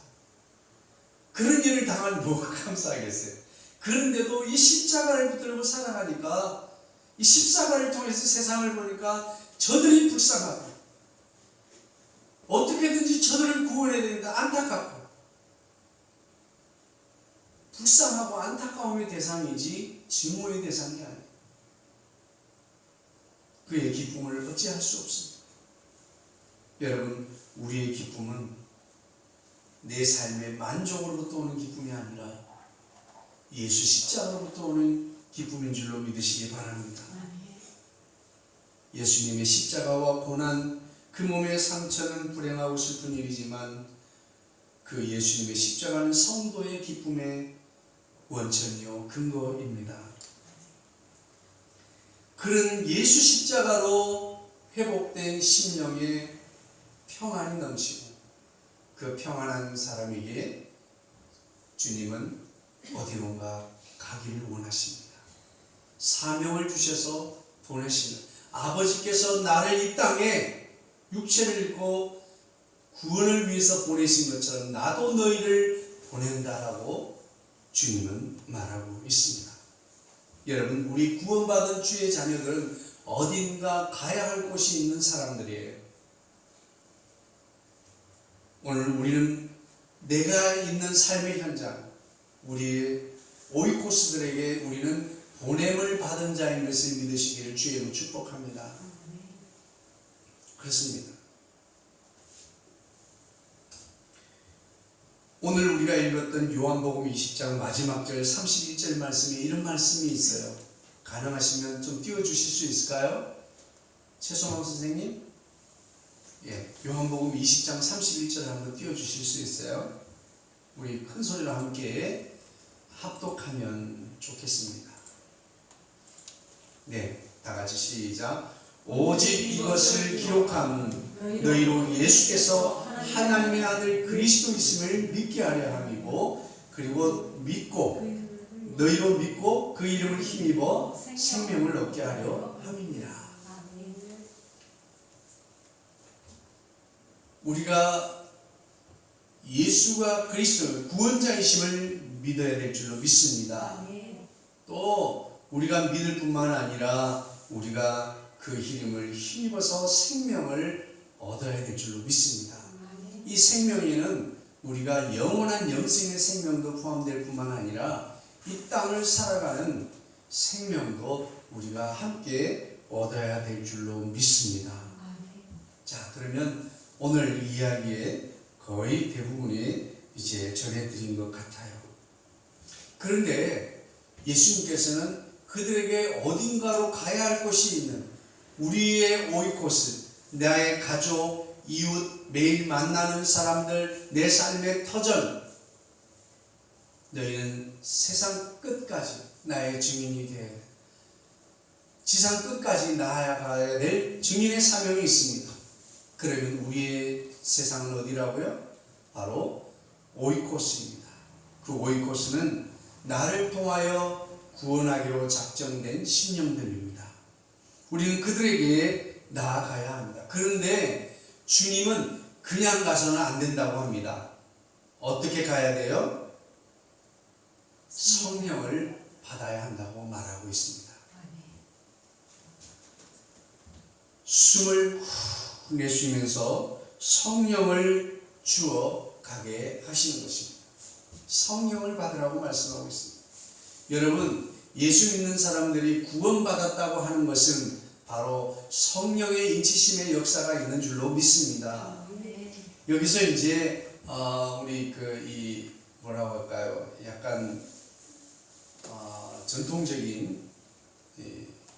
그런 일을 당할 뭐가 감사하겠어요. 그런데도 이 십자가를 붙들고 살아가니까 이 십자가를 통해서 세상을 보니까 저들이 불쌍하고 어떻게든지 저들을 구원해야 된다 안타깝고 불쌍하고 안타까움의 대상이지 증오의 대상이 아니에요. 그의 기쁨을 어찌할 수 없습니다. 여러분 우리의 기쁨은 내 삶의 만족으로부터 오는 기쁨이 아니라 예수 십자가로부터 오는 기쁨인 줄로 믿으시기 바랍니다. 예수님의 십자가와 고난 그 몸의 상처는 불행하고 슬픈 일이지만 그 예수님의 십자가는 성도의 기쁨의 원천이요 근거입니다. 그런 예수 십자가로 회복된 심령에 평안이 넘치고 그 평안한 사람에게 주님은 어디론가 가기를 원하십니다. 사명을 주셔서 보내십니다. 아버지께서 나를 이 땅에 육체를 입고 구원을 위해서 보내신 것처럼 나도 너희를 보낸다라고 주님은 말하고 있습니다. 여러분 우리 구원받은 주의 자녀들은 어딘가 가야 할 곳이 있는 사람들이에요. 오늘 우리는 내가 있는 삶의 현장 우리 오이코스들에게 우리는 보냄을 받은 자인 것을 믿으시기를 주의로 축복합니다. 그렇습니다. 오늘 우리가 읽었던 요한복음 20장 마지막 절 31절 말씀에 이런 말씀이 있어요. 가능하시면 좀 띄워주실 수 있을까요? 최소망 선생님? 요한복음 20장 31절 한번 띄워주실 수 있어요? 우리 큰 소리로 함께 합독하면 좋겠습니다. 네, 다 같이 시작. 오직 이것을 기록함은 너희로 예수께서 하나님의 아들 그리스도이심을 믿게 하려 함이고 그리고 너희로 믿고 그 이름을 힘입어 생명을 얻게 하려 함이니라. 우리가 예수가 그리스도 구원자이심을 믿어야 될 줄로 믿습니다. 또 우리가 믿을 뿐만 아니라 우리가 그 이름을 힘입어서 생명을 얻어야 될 줄로 믿습니다. 이 생명에는 우리가 영원한 영생의 생명도 포함될 뿐만 아니라 이 땅을 살아가는 생명도 우리가 함께 얻어야 될 줄로 믿습니다. 자, 그러면 오늘 이야기의 거의 대부분이 이제 전해드린 것 같아요. 그런데 예수님께서는 그들에게 어딘가로 가야 할 곳이 있는 우리의 오이코스, 나의 가족, 이웃, 매일 만나는 사람들, 내 삶의 터전, 너희는 세상 끝까지 나의 증인이 되어야 돼. 지상 끝까지 나아가야 될 증인의 사명이 있습니다. 그러면 우리의 세상은 어디라고요? 바로 오이코스입니다. 그 오이코스는 나를 통하여 구원하기로 작정된 심령들입니다. 우리는 그들에게 나아가야 합니다. 그런데 주님은 그냥 가서는 안 된다고 합니다. 어떻게 가야 돼요? 성령을 받아야 한다고 말하고 있습니다. 숨을 후 내쉬면서 성령을 주어 가게 하시는 것입니다. 성령을 받으라고 말씀하고 있습니다. 여러분, 예수 믿는 사람들이 구원받았다고 하는 것은 바로 성령의 인치심의 역사가 있는 줄로 믿습니다. 여기서 이제 우리 이 뭐라고 할까요? 약간 전통적인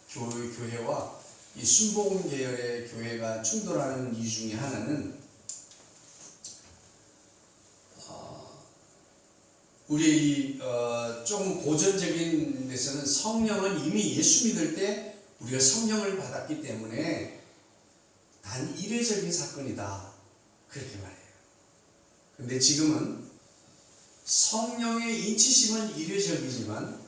교회와 이 순복음 계열의 교회가 충돌하는 이유 중에 하나는 우리 조금 고전적인 데서는 성령은 이미 예수 믿을 때 우리가 성령을 받았기 때문에 단 이례적인 사건이다, 그렇게 말해요. 근데 지금은 성령의 인치심은 이례적이지만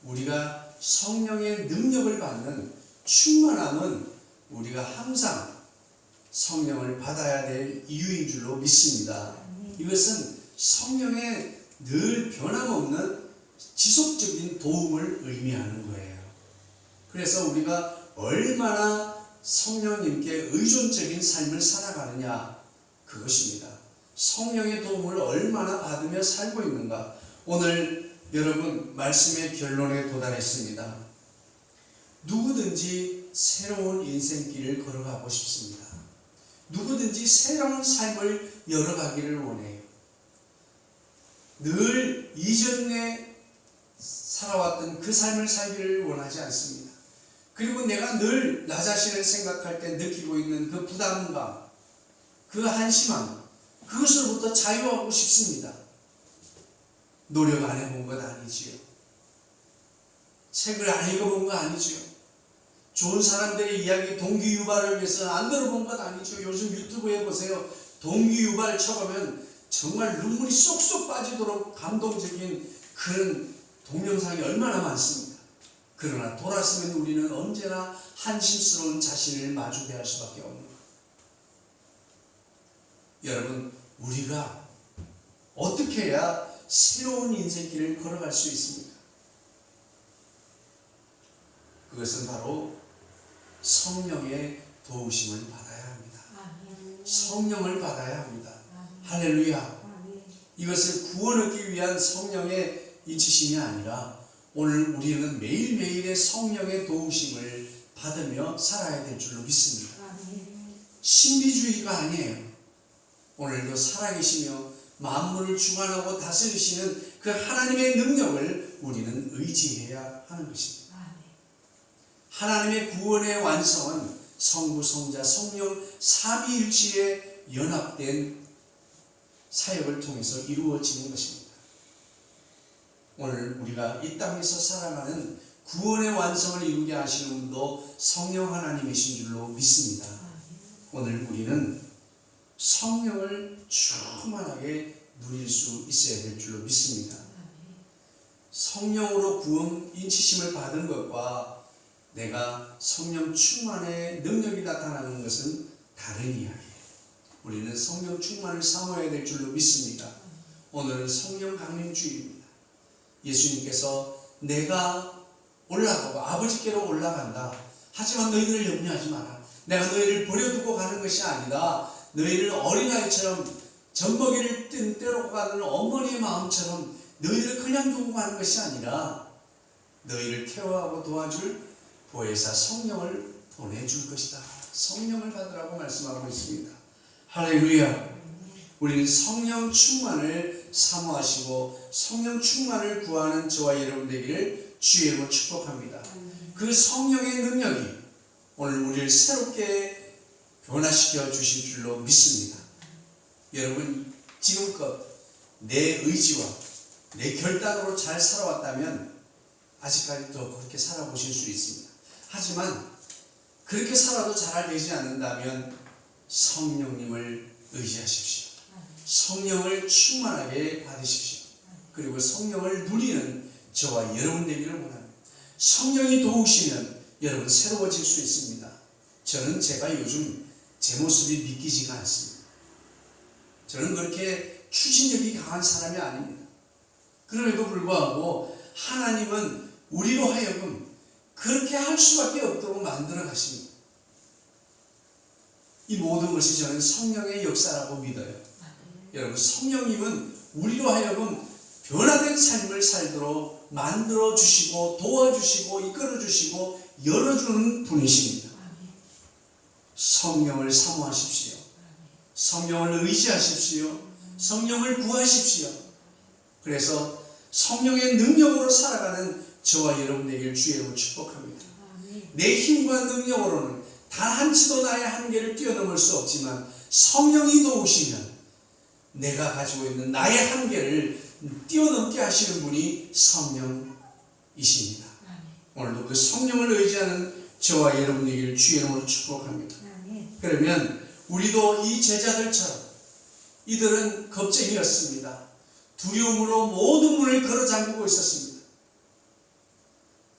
우리가 성령의 능력을 받는 충만함은 우리가 항상 성령을 받아야 될 이유인 줄로 믿습니다. 이것은 성령의 늘 변함없는 지속적인 도움을 의미하는 거예요. 그래서 우리가 얼마나 성령님께 의존적인 삶을 살아가느냐, 그것입니다. 성령의 도움을 얼마나 받으며 살고 있는가. 오늘 여러분 말씀의 결론에 도달했습니다. 누구든지 새로운 인생길을 걸어가고 싶습니다. 누구든지 새로운 삶을 열어가기를 원해요. 늘 이전에 살아왔던 그 삶을 살기를 원하지 않습니다. 그리고 내가 늘 나 자신을 생각할 때 느끼고 있는 그 부담감, 그 한심함, 그것으로부터 자유하고 싶습니다. 노력 안 해본 것 아니지요. 책을 안 읽어본 거 아니지요. 좋은 사람들의 이야기, 동기유발을 위해서 안 들어본 것 아니죠. 요즘 유튜브에 보세요. 동기유발 쳐보면 정말 눈물이 쏙쏙 빠지도록 감동적인 그런 동영상이 얼마나 많습니다. 그러나 돌아서면 우리는 언제나 한심스러운 자신을 마주대할 수밖에 없는 거예요. 여러분, 우리가 어떻게 해야 새로운 인생길을 걸어갈 수 있습니까? 그것은 바로 성령의 도우심을 받아야 합니다. 성령을 받아야 합니다. 할렐루야. 이것을 구원 얻기 위한 성령의 인치심이 아니라 오늘 우리는 매일매일의 성령의 도우심을 받으며 살아야 될 줄로 믿습니다. 신비주의가 아니에요. 오늘도 살아계시며 만물을 주관하고 다스리시는 그 하나님의 능력을 우리는 의지해야 하는 것입니다. 하나님의 구원의 완성은 성부, 성자, 성령 삼위일체의 연합된 사역을 통해서 이루어지는 것입니다. 오늘 우리가 이 땅에서 살아가는 구원의 완성을 이루게 하시는 분도 성령 하나님이신 줄로 믿습니다. 오늘 우리는 성령을 충만하게 누릴 수 있어야 될 줄로 믿습니다. 성령으로 구원 인치심을 받은 것과 내가 성령 충만의 능력이 나타나는 것은 다른 이야기예요. 우리는 성령 충만을 사모해야 될 줄로 믿습니다. 오늘은 성령 강림 주일입니다. 예수님께서 내가 올라가고 아버지께로 올라간다. 하지만 너희들을 염려하지 마라. 내가 너희를 버려두고 가는 것이 아니다. 너희를 어린아이처럼 젖먹이를 떼놓고 가는 어머니의 마음처럼 너희를 그냥 두고 가는 것이 아니라 너희를 케어하고 도와줄 보혜사 성령을 보내줄 것이다. 성령을 받으라고 말씀하고 있습니다. 할렐루야. 우리는 성령 충만을 사모하시고 성령 충만을 구하는 저와 여러분 되기를 주의 이름으로 축복합니다. 그 성령의 능력이 오늘 우리를 새롭게 변화시켜 주실 줄로 믿습니다. 여러분 지금껏 내 의지와 내 결단으로 잘 살아왔다면 아직까지도 그렇게 살아보실 수 있습니다. 하지만 그렇게 살아도 잘 되지 않는다면 성령님을 의지하십시오. 성령을 충만하게 받으십시오. 그리고 성령을 누리는 저와 여러분 되기를 원합니다. 성령이 도우시면 여러분 새로워질 수 있습니다. 저는 제가 요즘 제 모습이 믿기지가 않습니다. 저는 그렇게 추진력이 강한 사람이 아닙니다. 그럼에도 불구하고 하나님은 우리로 하여금 그렇게 할 수밖에 없도록 만들어 가십니다. 이 모든 것이 저는 성령의 역사라고 믿어요. 여러분 성령님은 우리로 하여금 변화된 삶을 살도록 만들어 주시고 도와주시고 이끌어 주시고 열어주는 분이십니다. 성령을 사모하십시오. 성령을 의지하십시오. 성령을 구하십시오. 그래서 성령의 능력으로 살아가는 저와 여러분 되기를 주의 이름으로 축복합니다. 내 힘과 능력으로는 단 한치도 나의 한계를 뛰어넘을 수 없지만 성령이 도우시면 내가 가지고 있는 나의 한계를 뛰어넘게 하시는 분이 성령이십니다. 오늘도 그 성령을 의지하는 저와 여러분 되기를 주의 이름으로 축복합니다. 그러면 우리도 이 제자들처럼 이들은 겁쟁이였습니다. 두려움으로 모든 문을 걸어 잠그고 있었습니다.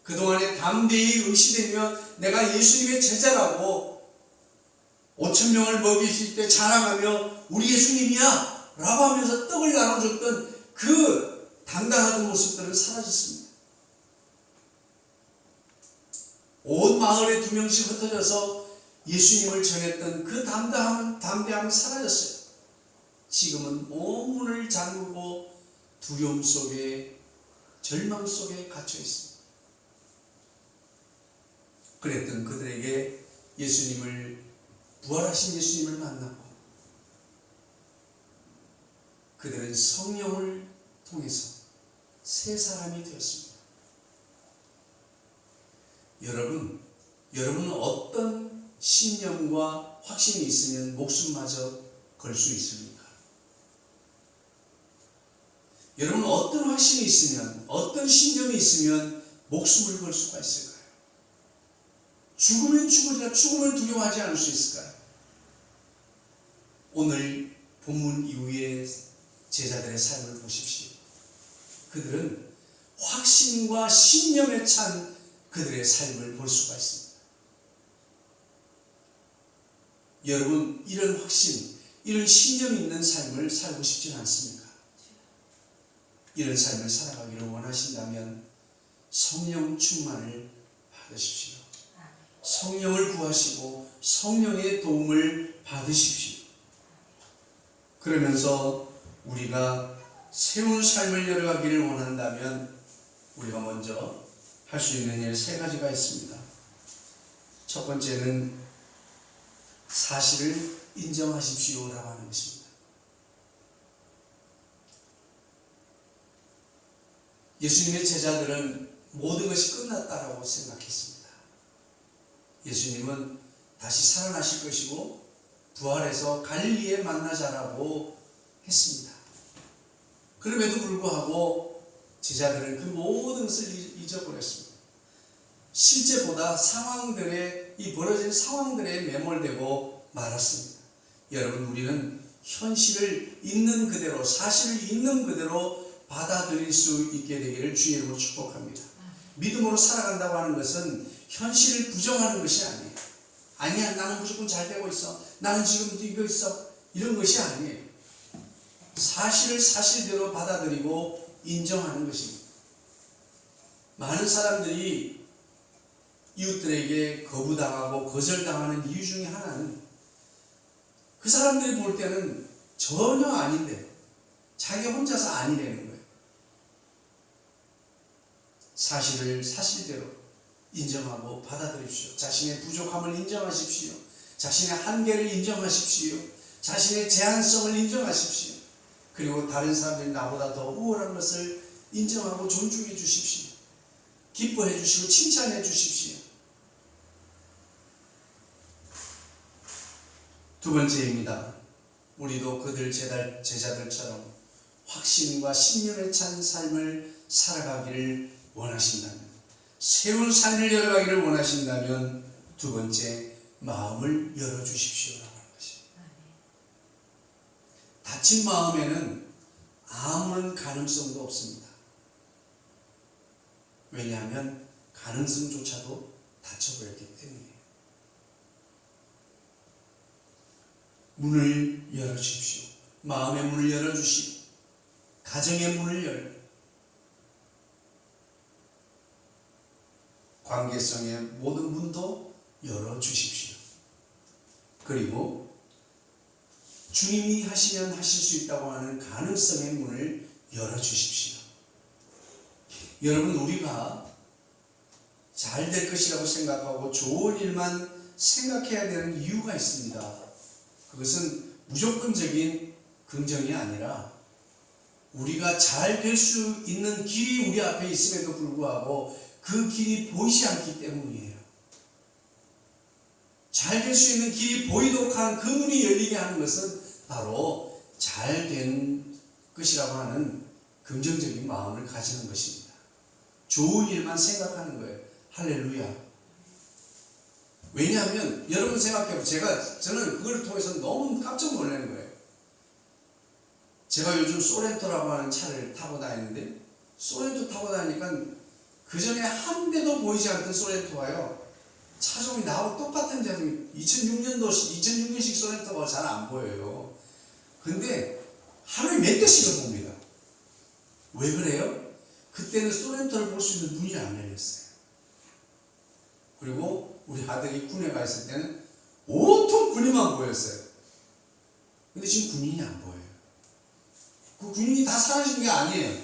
그동안에 담대히 의시되며 내가 예수님의 제자라고 5,000명을 먹이실 때 자랑하며 우리 예수님이야 라고 하면서 떡을 나눠줬던 그 당당하던 모습들은 사라졌습니다. 온 마을에 2명씩 흩어져서 예수님을 전했던 그 담대함은 사라졌어요. 지금은 온 문을 잠그고 두려움 속에 절망 속에 갇혀 있습니다. 그랬던 그들에게 부활하신 예수님을 만나고 그들은 성령을 통해서 새 사람이 되었습니다. 여러분은 어떤 신념과 확신이 있으면 목숨마저 걸 수 있습니까? 여러분 어떤 확신이 있으면 어떤 신념이 있으면 목숨을 걸 수가 있을까요? 죽으면 죽으리라 죽음을 두려워하지 않을 수 있을까요? 오늘 본문 이후의 제자들의 삶을 보십시오. 그들은 확신과 신념에 찬 그들의 삶을 볼 수가 있습니다. 여러분 이런 확신, 이런 신념이 있는 삶을 살고 싶지 않습니까? 이런 삶을 살아가기를 원하신다면 성령 충만을 받으십시오. 성령을 구하시고 성령의 도움을 받으십시오. 그러면서 우리가 새로운 삶을 열어가기를 원한다면 우리가 먼저 할 수 있는 일 3가지가 있습니다. 첫 번째는 사실을 인정하십시오라고 하는 것입니다. 예수님의 제자들은 모든 것이 끝났다라고 생각했습니다. 예수님은 다시 살아나실 것이고 부활해서 갈릴리에 만나자라고 했습니다. 그럼에도 불구하고 제자들은 그 모든 것을 잊어버렸습니다. 실제보다 이 벌어진 상황들에 매몰되고 말았습니다. 여러분 우리는 현실을 있는 그대로 사실을 있는 그대로 받아들일 수 있게 되기를 주의 이름으로 축복합니다. 믿음으로 살아간다고 하는 것은 현실을 부정하는 것이 아니에요. 아니야 나는 무조건 잘 되고 있어. 나는 지금 이거 있어. 이런 것이 아니에요. 사실을 사실대로 받아들이고 인정하는 것입니다. 많은 사람들이 이웃들에게 거부당하고 거절당하는 이유 중에 하나는 그 사람들이 볼 때는 전혀 아닌데 자기 혼자서 아니라는 거예요. 사실을 사실대로 인정하고 받아들이십시오. 자신의 부족함을 인정하십시오. 자신의 한계를 인정하십시오. 자신의 제한성을 인정하십시오. 그리고 다른 사람들이 나보다 더 우월한 것을 인정하고 존중해 주십시오. 기뻐해 주시고 칭찬해 주십시오. 두 번째입니다. 우리도 그들 제자들처럼 확신과 신념에 찬 삶을 살아가기를 원하신다면, 새로운 삶을 열어가기를 원하신다면 두 번째, 마음을 열어주십시오라고 하는 것입니다. 닫힌 마음에는 아무런 가능성도 없습니다. 왜냐하면 가능성조차도 닫혀버렸기 때문이에요. 문을 열어주십시오. 마음의 문을 열어주시고 가정의 문을 열고 관계성의 모든 문도 열어주십시오. 그리고 주님이 하시면 하실 수 있다고 하는 가능성의 문을 열어주십시오. 여러분, 우리가 잘 될 것이라고 생각하고 좋은 일만 생각해야 되는 이유가 있습니다. 그것은 무조건적인 긍정이 아니라 우리가 잘 될 수 있는 길이 우리 앞에 있음에도 불구하고 그 길이 보이지 않기 때문이에요. 잘 될 수 있는 길이 보이도록 하는 그 문이 열리게 하는 것은 바로 잘 된 것이라고 하는 긍정적인 마음을 가지는 것입니다. 좋은 일만 생각하는 거예요. 할렐루야. 왜냐하면 여러분 생각해보세요. 저는 그걸 통해서 너무 깜짝 놀라는 거예요. 제가 요즘 소렌토라고 하는 차를 타고 다니는데, 소렌토 타고 다니니까 그 전에 한 대도 보이지 않던 소렌토가요, 차종이 나하고 똑같은 차종이 2006년식 소렌토가 잘 안 보여요. 근데 하루에 몇 대씩을 봅니다. 왜 그래요? 그때는 소렌토를 볼 수 있는 눈이 안 열렸어요. 그리고 우리 아들이 군에 가 있을 때는 온통 군인만 보였어요. 근데 지금 군인이 안 보여요. 그 군인이 다 사라진 게 아니에요.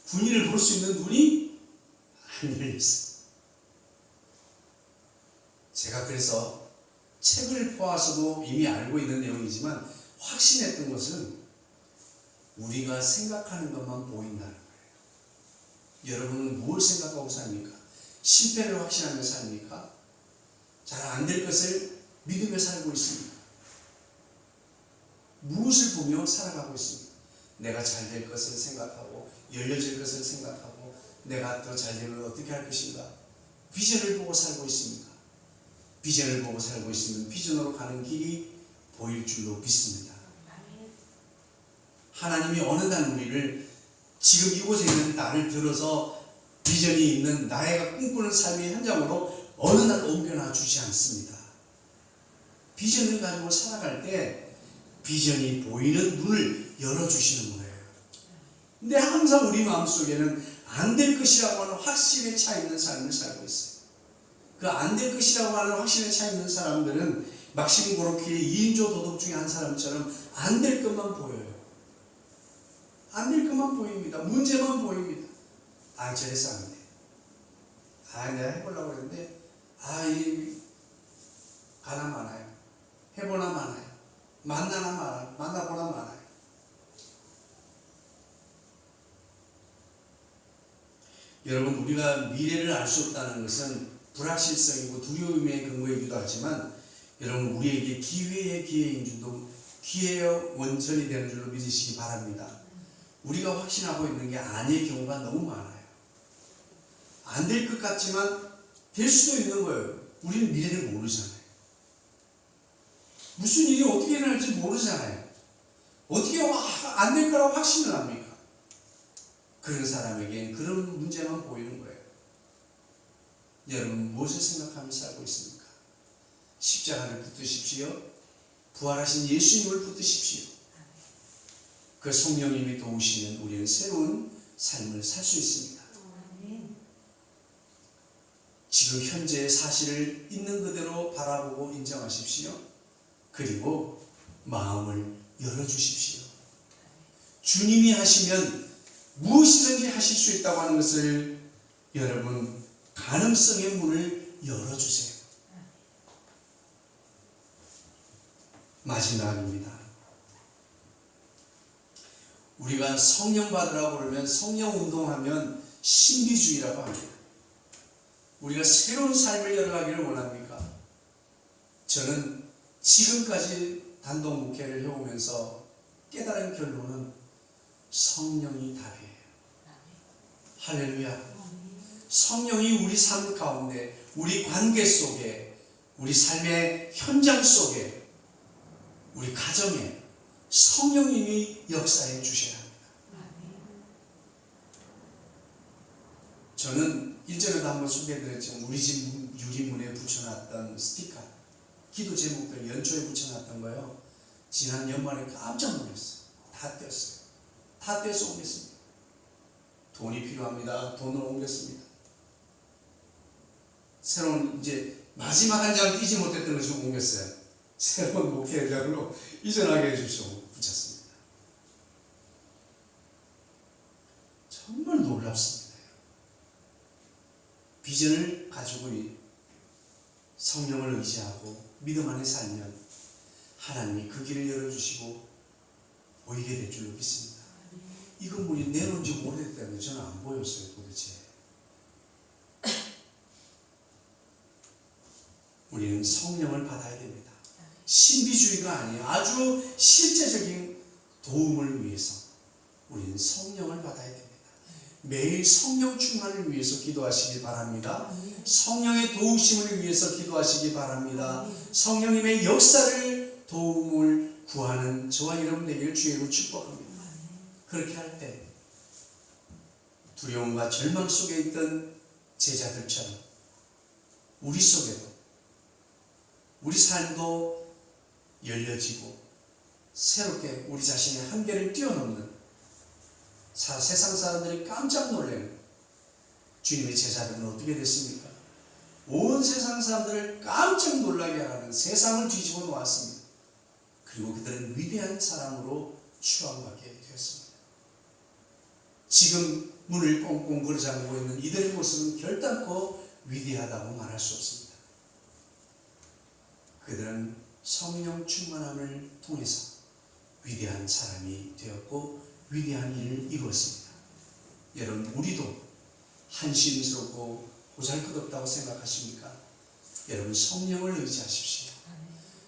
군인을 볼 수 있는 눈이 안 열렸어요. 제가 그래서 책을 보아서도 이미 알고 있는 내용이지만 확신했던 것은 우리가 생각하는 것만 보인다는 거예요. 여러분은 뭘 생각하고 삽니까? 실패를 확신하며 삽니까? 잘 안 될 것을 믿으며 살고 있습니까? 무엇을 보며 살아가고 있습니까? 내가 잘 될 것을 생각하고 열려질 것을 생각하고 내가 더 잘 되면 어떻게 할 것인가? 비전을 보고 살고 있습니까? 비전을 보고 살고 있으면 비전으로 가는 길이 보일 줄로 믿습니다. 하나님이 어느 날 우리를 지금 이곳에 있는 나를 들어서 비전이 있는 나의 꿈꾸는 삶의 현장으로 어느 날 옮겨놔 주지 않습니다. 비전을 가지고 살아갈 때 비전이 보이는 눈을 열어주시는 거예요. 근데 항상 우리 마음속에는 안 될 것이라고 하는 확신에 차 있는 삶을 살고 있어요. 그 안 될 것이라고 하는 확신에 차 있는 사람들은 막심 고로키의 2인조 도덕 중에 한 사람처럼 안 될 것만 보여요. 안 될 것만 보입니다. 문제만 보입니다. 저래서 안 돼. 내가 해보려고 했는데 이 가나 많아요. 해보나 많아요. 만나보나 많아요. 여러분, 우리가 미래를 알 수 없다는 것은 불확실성이고 두려움의 근거이기도 하지만 여러분, 우리에게 기회의 기회인 줄도, 기회의 원천이 되는 줄로 믿으시기 바랍니다. 우리가 확신하고 있는 게 아닐 경우가 너무 많아요. 안 될 것 같지만 될 수도 있는 거예요. 우리는 미래를 모르잖아요. 무슨 일이 어떻게 일어날지 모르잖아요. 어떻게 안 될 거라고 확신을 합니까? 그런 사람에겐 그런 문제만 보이는 거예요. 여러분, 무엇을 생각하며 살고 있습니까? 십자가를 붙드십시오. 부활하신 예수님을 붙드십시오. 그 성령님이 도우시면 우리는 새로운 삶을 살 수 있습니다. 지금 현재의 사실을 있는 그대로 바라보고 인정하십시오. 그리고 마음을 열어주십시오. 주님이 하시면 무엇이든지 하실 수 있다고 하는 것을 여러분 가능성의 문을 열어주세요. 마지막입니다. 우리가 성령 받으라고 그러면 성령 운동하면 신비주의라고 합니다. 우리가 새로운 삶을 열어가기를 원합니까? 저는 지금까지 단독 목회를 해오면서 깨달은 결론은 성령이 답이에요. 할렐루야. 성령이 우리 삶 가운데, 우리 관계 속에, 우리 삶의 현장 속에, 우리 가정에 성령님이 역사해 주셔야 합니다. 저는 일전에도 한번 소개해드렸지만 우리 집 유리문에 붙여놨던 스티커, 기도 제목들 연초에 붙여놨던 거요. 지난 연말에 깜짝 놀랐어요. 다 떼었어요. 다 떼서 옮겼습니다. 돈이 필요합니다. 돈으로 옮겼습니다. 새로운 이제 마지막 한 장 띄지 못했던 것을 옮겼어요. 새로운 목회자로 이전하게 해주시고 붙였습니다. 정말 놀랍습니다. 비전을 가지고 성령을 의지하고 믿음 안에 살면 하나님이 그 길을 열어주시고 보이게 될 줄로 믿습니다. 이 건물이 내놓은 지 오래됐다는데 저는 안 보였어요. 도대체 우리는 성령을 받아야 됩니다. 신비주의가 아니에요. 아주 실제적인 도움을 위해서 우리는 성령을 받아야 됩니다. 매일 성령 충만을 위해서 기도하시기 바랍니다. 성령의 도우심을 위해서 기도하시기 바랍니다. 성령님의 역사를 도움을 구하는 저와 여러분 되기를 주의로 축복합니다. 그렇게 할 때 두려움과 절망 속에 있던 제자들처럼 우리 속에도 우리 삶도 열려지고 새롭게 우리 자신의 한계를 뛰어넘는 세상 사람들이 깜짝 놀래는 주님의 제자들은 어떻게 됐습니까? 온 세상 사람들을 깜짝 놀라게 하는 세상을 뒤집어 놓았습니다. 그리고 그들은 위대한 사람으로 추앙받게 되었습니다. 지금 문을 꽁꽁 걸어잠그고 있는 이들의 모습은 결단코 위대하다고 말할 수 없습니다. 그들은 성령 충만함을 통해서 위대한 사람이 되었고 위대한 일을 이루었습니다. 여러분, 우리도 한심스럽고 보잘것없다고 생각하십니까? 여러분, 성령을 의지하십시오.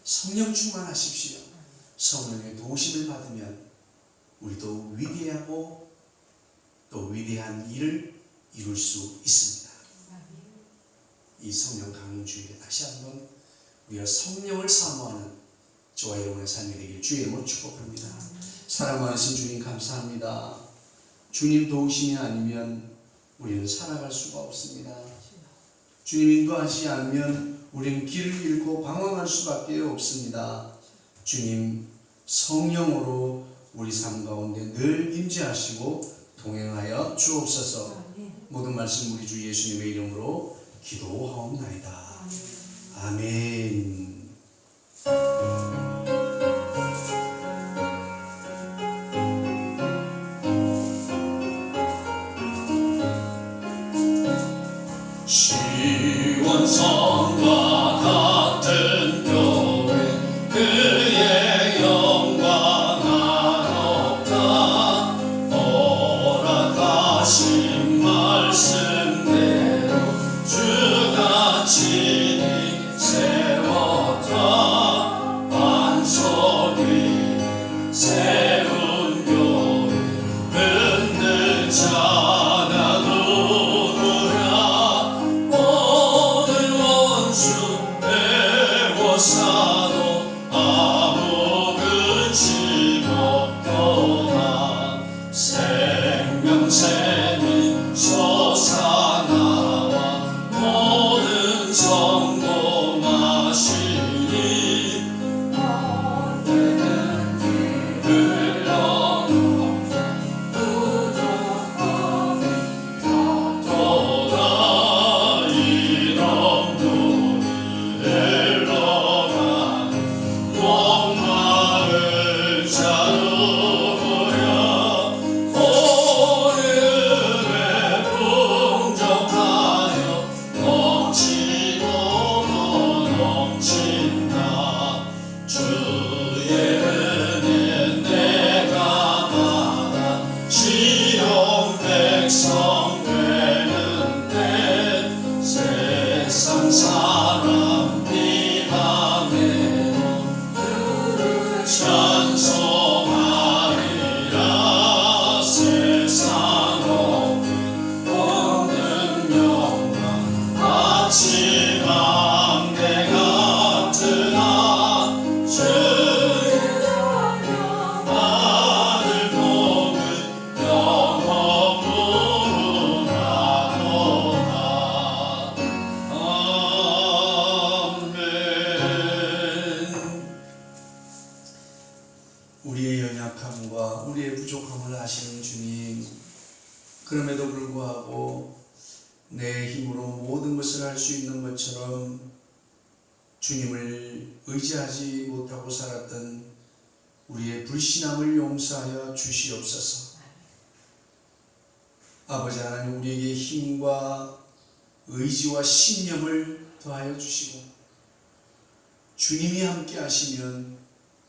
성령 충만하십시오. 성령의 도우심을 받으면 우리도 위대하고 또 위대한 일을 이룰 수 있습니다. 이 성령 강림주일에 다시 한번 우리가 성령을 사모하는 저와 여러분의 삶이 되길 주의 이름으로 축복합니다. 사랑 많으신 주님 감사합니다. 주님 도우심이 아니면 우리는 살아갈 수가 없습니다. 주님 인도하시지 않으면 우리는 길을 잃고 방황할 수밖에 없습니다. 주님 성령으로 우리 삶 가운데 늘 임재하시고 동행하여 주옵소서. 모든 말씀 우리 주 예수님의 이름으로 기도하옵나이다. 아멘. 시원성과 같은 교회 그의 영광 한없다 허락하신 말씀대로 주가 친히 세웠다 반석 위에 세운 교회 흔들 자나 누구랴 모든 원수 애워싸도 아무 근심 없도다 생명샘이 솟아나와 모든 성공하시니 우리의 연약함과 우리의 부족함을 아시는 주님, 그럼에도 불구하고 내 힘으로 모든 것을 할 수 있는 것처럼 주님을 의지하지 못하고 살았던 우리의 불신앙을 용서하여 주시옵소서. 아버지 하나님, 우리에게 힘과 의지와 신념을 더하여 주시고 주님이 함께 하시면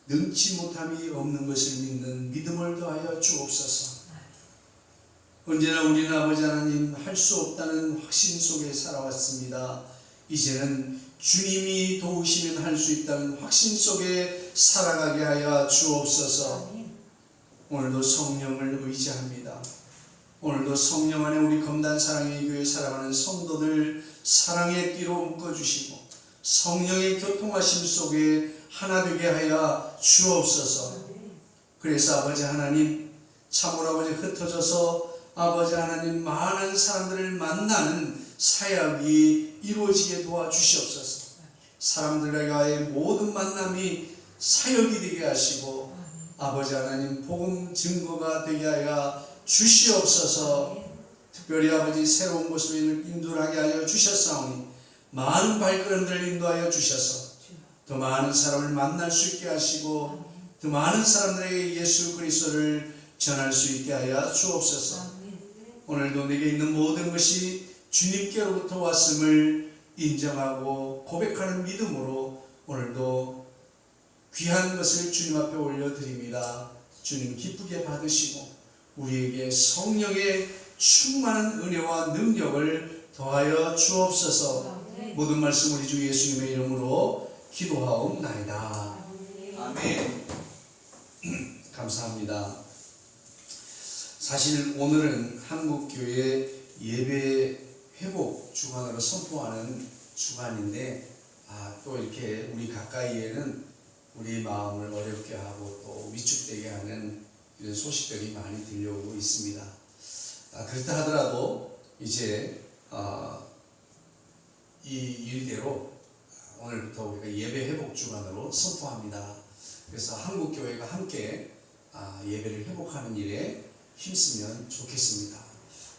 능치 못함이 없는 것을 믿는 믿음을 더하여 주옵소서. 언제나 우리는 아버지 하나님 할 수 없다는 확신 속에 살아왔습니다. 이제는 주님이 도우시면 할 수 있다는 확신 속에 살아가게 하여 주옵소서. 오늘도 성령을 의지합니다. 오늘도 성령 안에 우리 검단 사랑의 교회 살아가는 성도들 사랑의 띠로 묶어주시고 성령의 교통하심 속에 하나 되게 하여 주옵소서. 그래서 아버지 하나님, 참으로 아버지 흩어져서 아버지 하나님 많은 사람들을 만나는 사역이 이루어지게 도와주시옵소서. 사람들과의 모든 만남이 사역이 되게 하시고 아버지 하나님 복음 증거가 되게 하여 주시옵소서. 특별히 아버지 새로운 모습을 인도하게 하여 주셨사오니 많은 발걸음들을 인도하여 주셔서 더 많은 사람을 만날 수 있게 하시고 더 많은 사람들에게 예수 그리스도를 전할 수 있게 하여 주옵소서. 오늘도 내게 있는 모든 것이 주님께로부터 왔음을 인정하고 고백하는 믿음으로 오늘도 귀한 것을 주님 앞에 올려드립니다. 주님 기쁘게 받으시고 우리에게 성령의 충만한 은혜와 능력을 더하여 주옵소서. 모든 말씀 우리 주 예수님의 이름으로 기도하옵나이다. 아멘. 감사합니다. 사실 오늘은 한국교회 예배 회복 주간으로 선포하는 주간인데 또 이렇게 우리 가까이에는 우리 마음을 어렵게 하고 또 위축되게 하는 이런 소식들이 많이 들려오고 있습니다. 그렇다 하더라도 이제 이 일대로 오늘부터 우리가 예배 회복 주간으로 선포합니다. 그래서 한국교회가 함께 예배를 회복하는 일에 힘쓰면 좋겠습니다.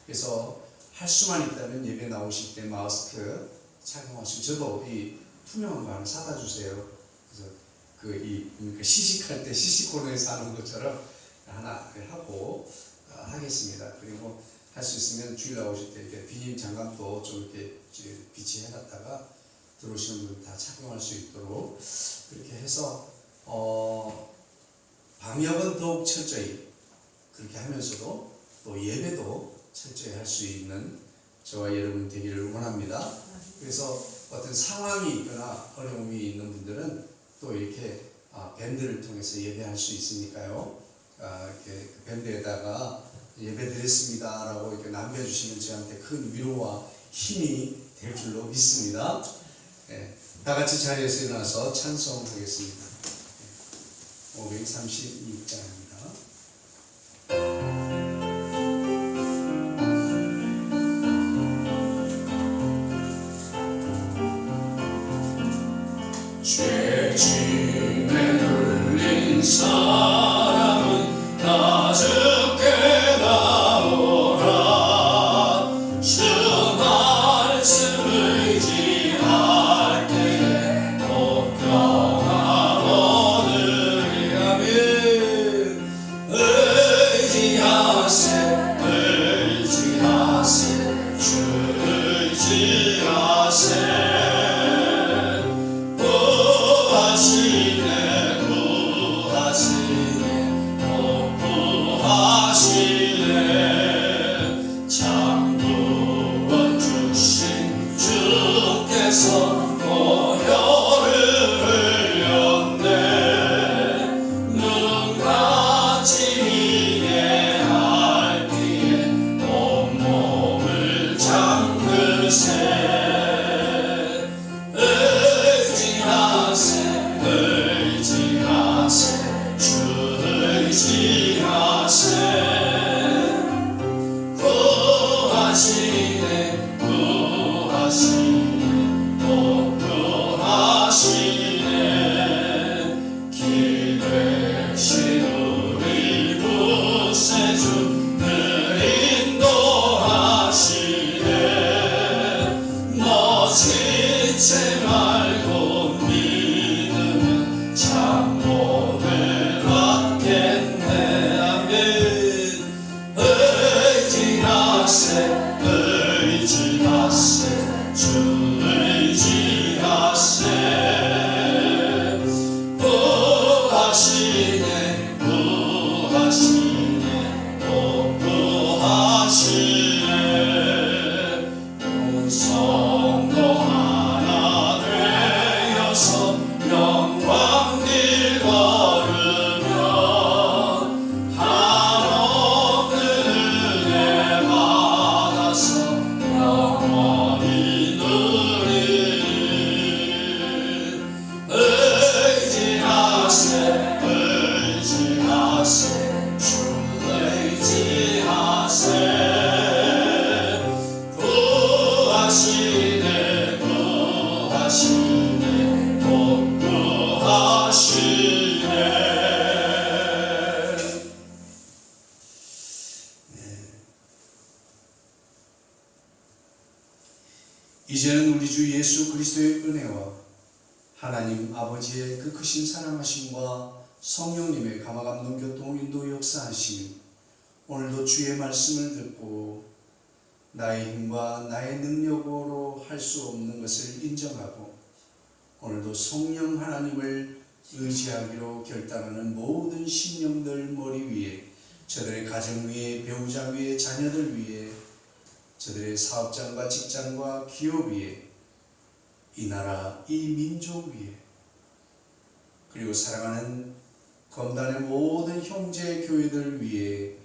그래서 할 수만 있다면 예배 나오실 때 마스크 착용하시고, 저도 이 투명한 거 하나 사다 주세요. 그래서 시식할 때 시식코너에서 하는 것처럼 하나 하고 하겠습니다. 그리고 할 수 있으면 주일 나오실 때 이렇게 비닐 장갑도 좀 이렇게 비치해 놨다가 들어오시는 분 다 착용할 수 있도록 그렇게 해서 방역은 더욱 철저히 그렇게 하면서도 또 예배도 철저히 할 수 있는 저와 여러분 되기를 원합니다. 그래서 어떤 상황이 있거나 어려움이 있는 분들은 또 이렇게 밴드를 통해서 예배할 수 있으니까요. 이렇게 밴드에다가 예배드렸습니다 라고 이렇게 남겨주시면 저한테 큰 위로와 힘이 될 줄로 믿습니다. 네, 다 같이 자리에서 일어나서 찬송하겠습니다. 536장입니다. 죄짐에 눌린 사람은 다 죽게 나오라. 주 말씀 의지할 때 곧 평안 얻으리라. 의지하세 주 의지하세. 구하시네 독구하시네 독구하시네 온 성도 하나 되어서 영광길 걸으며 한없는 은혜 받아서 영원히 누리리 의지하세 주 의지하세 구하시네 구하시네 독구하시네. 이제는 우리 주 예수 그리스도의 은혜와 하나님 아버지의 그 크신 사랑하심과 성령님의 감화감동 교통 인도 역사하심이 오늘도 주의 말씀을 듣고 나의 힘과 나의 능력으로 할 수 없는 것을 인정하고 오늘도 성령 하나님을 의지하기로 결단하는 모든 신령들 머리 위에, 저들의 가정 위에, 배우자 위에, 자녀들 위에, 저들의 사업장과 직장과 기업 위에, 이 나라, 이 민족 위에, 그리고 사랑하는 검단의 모든 형제 교회들 위에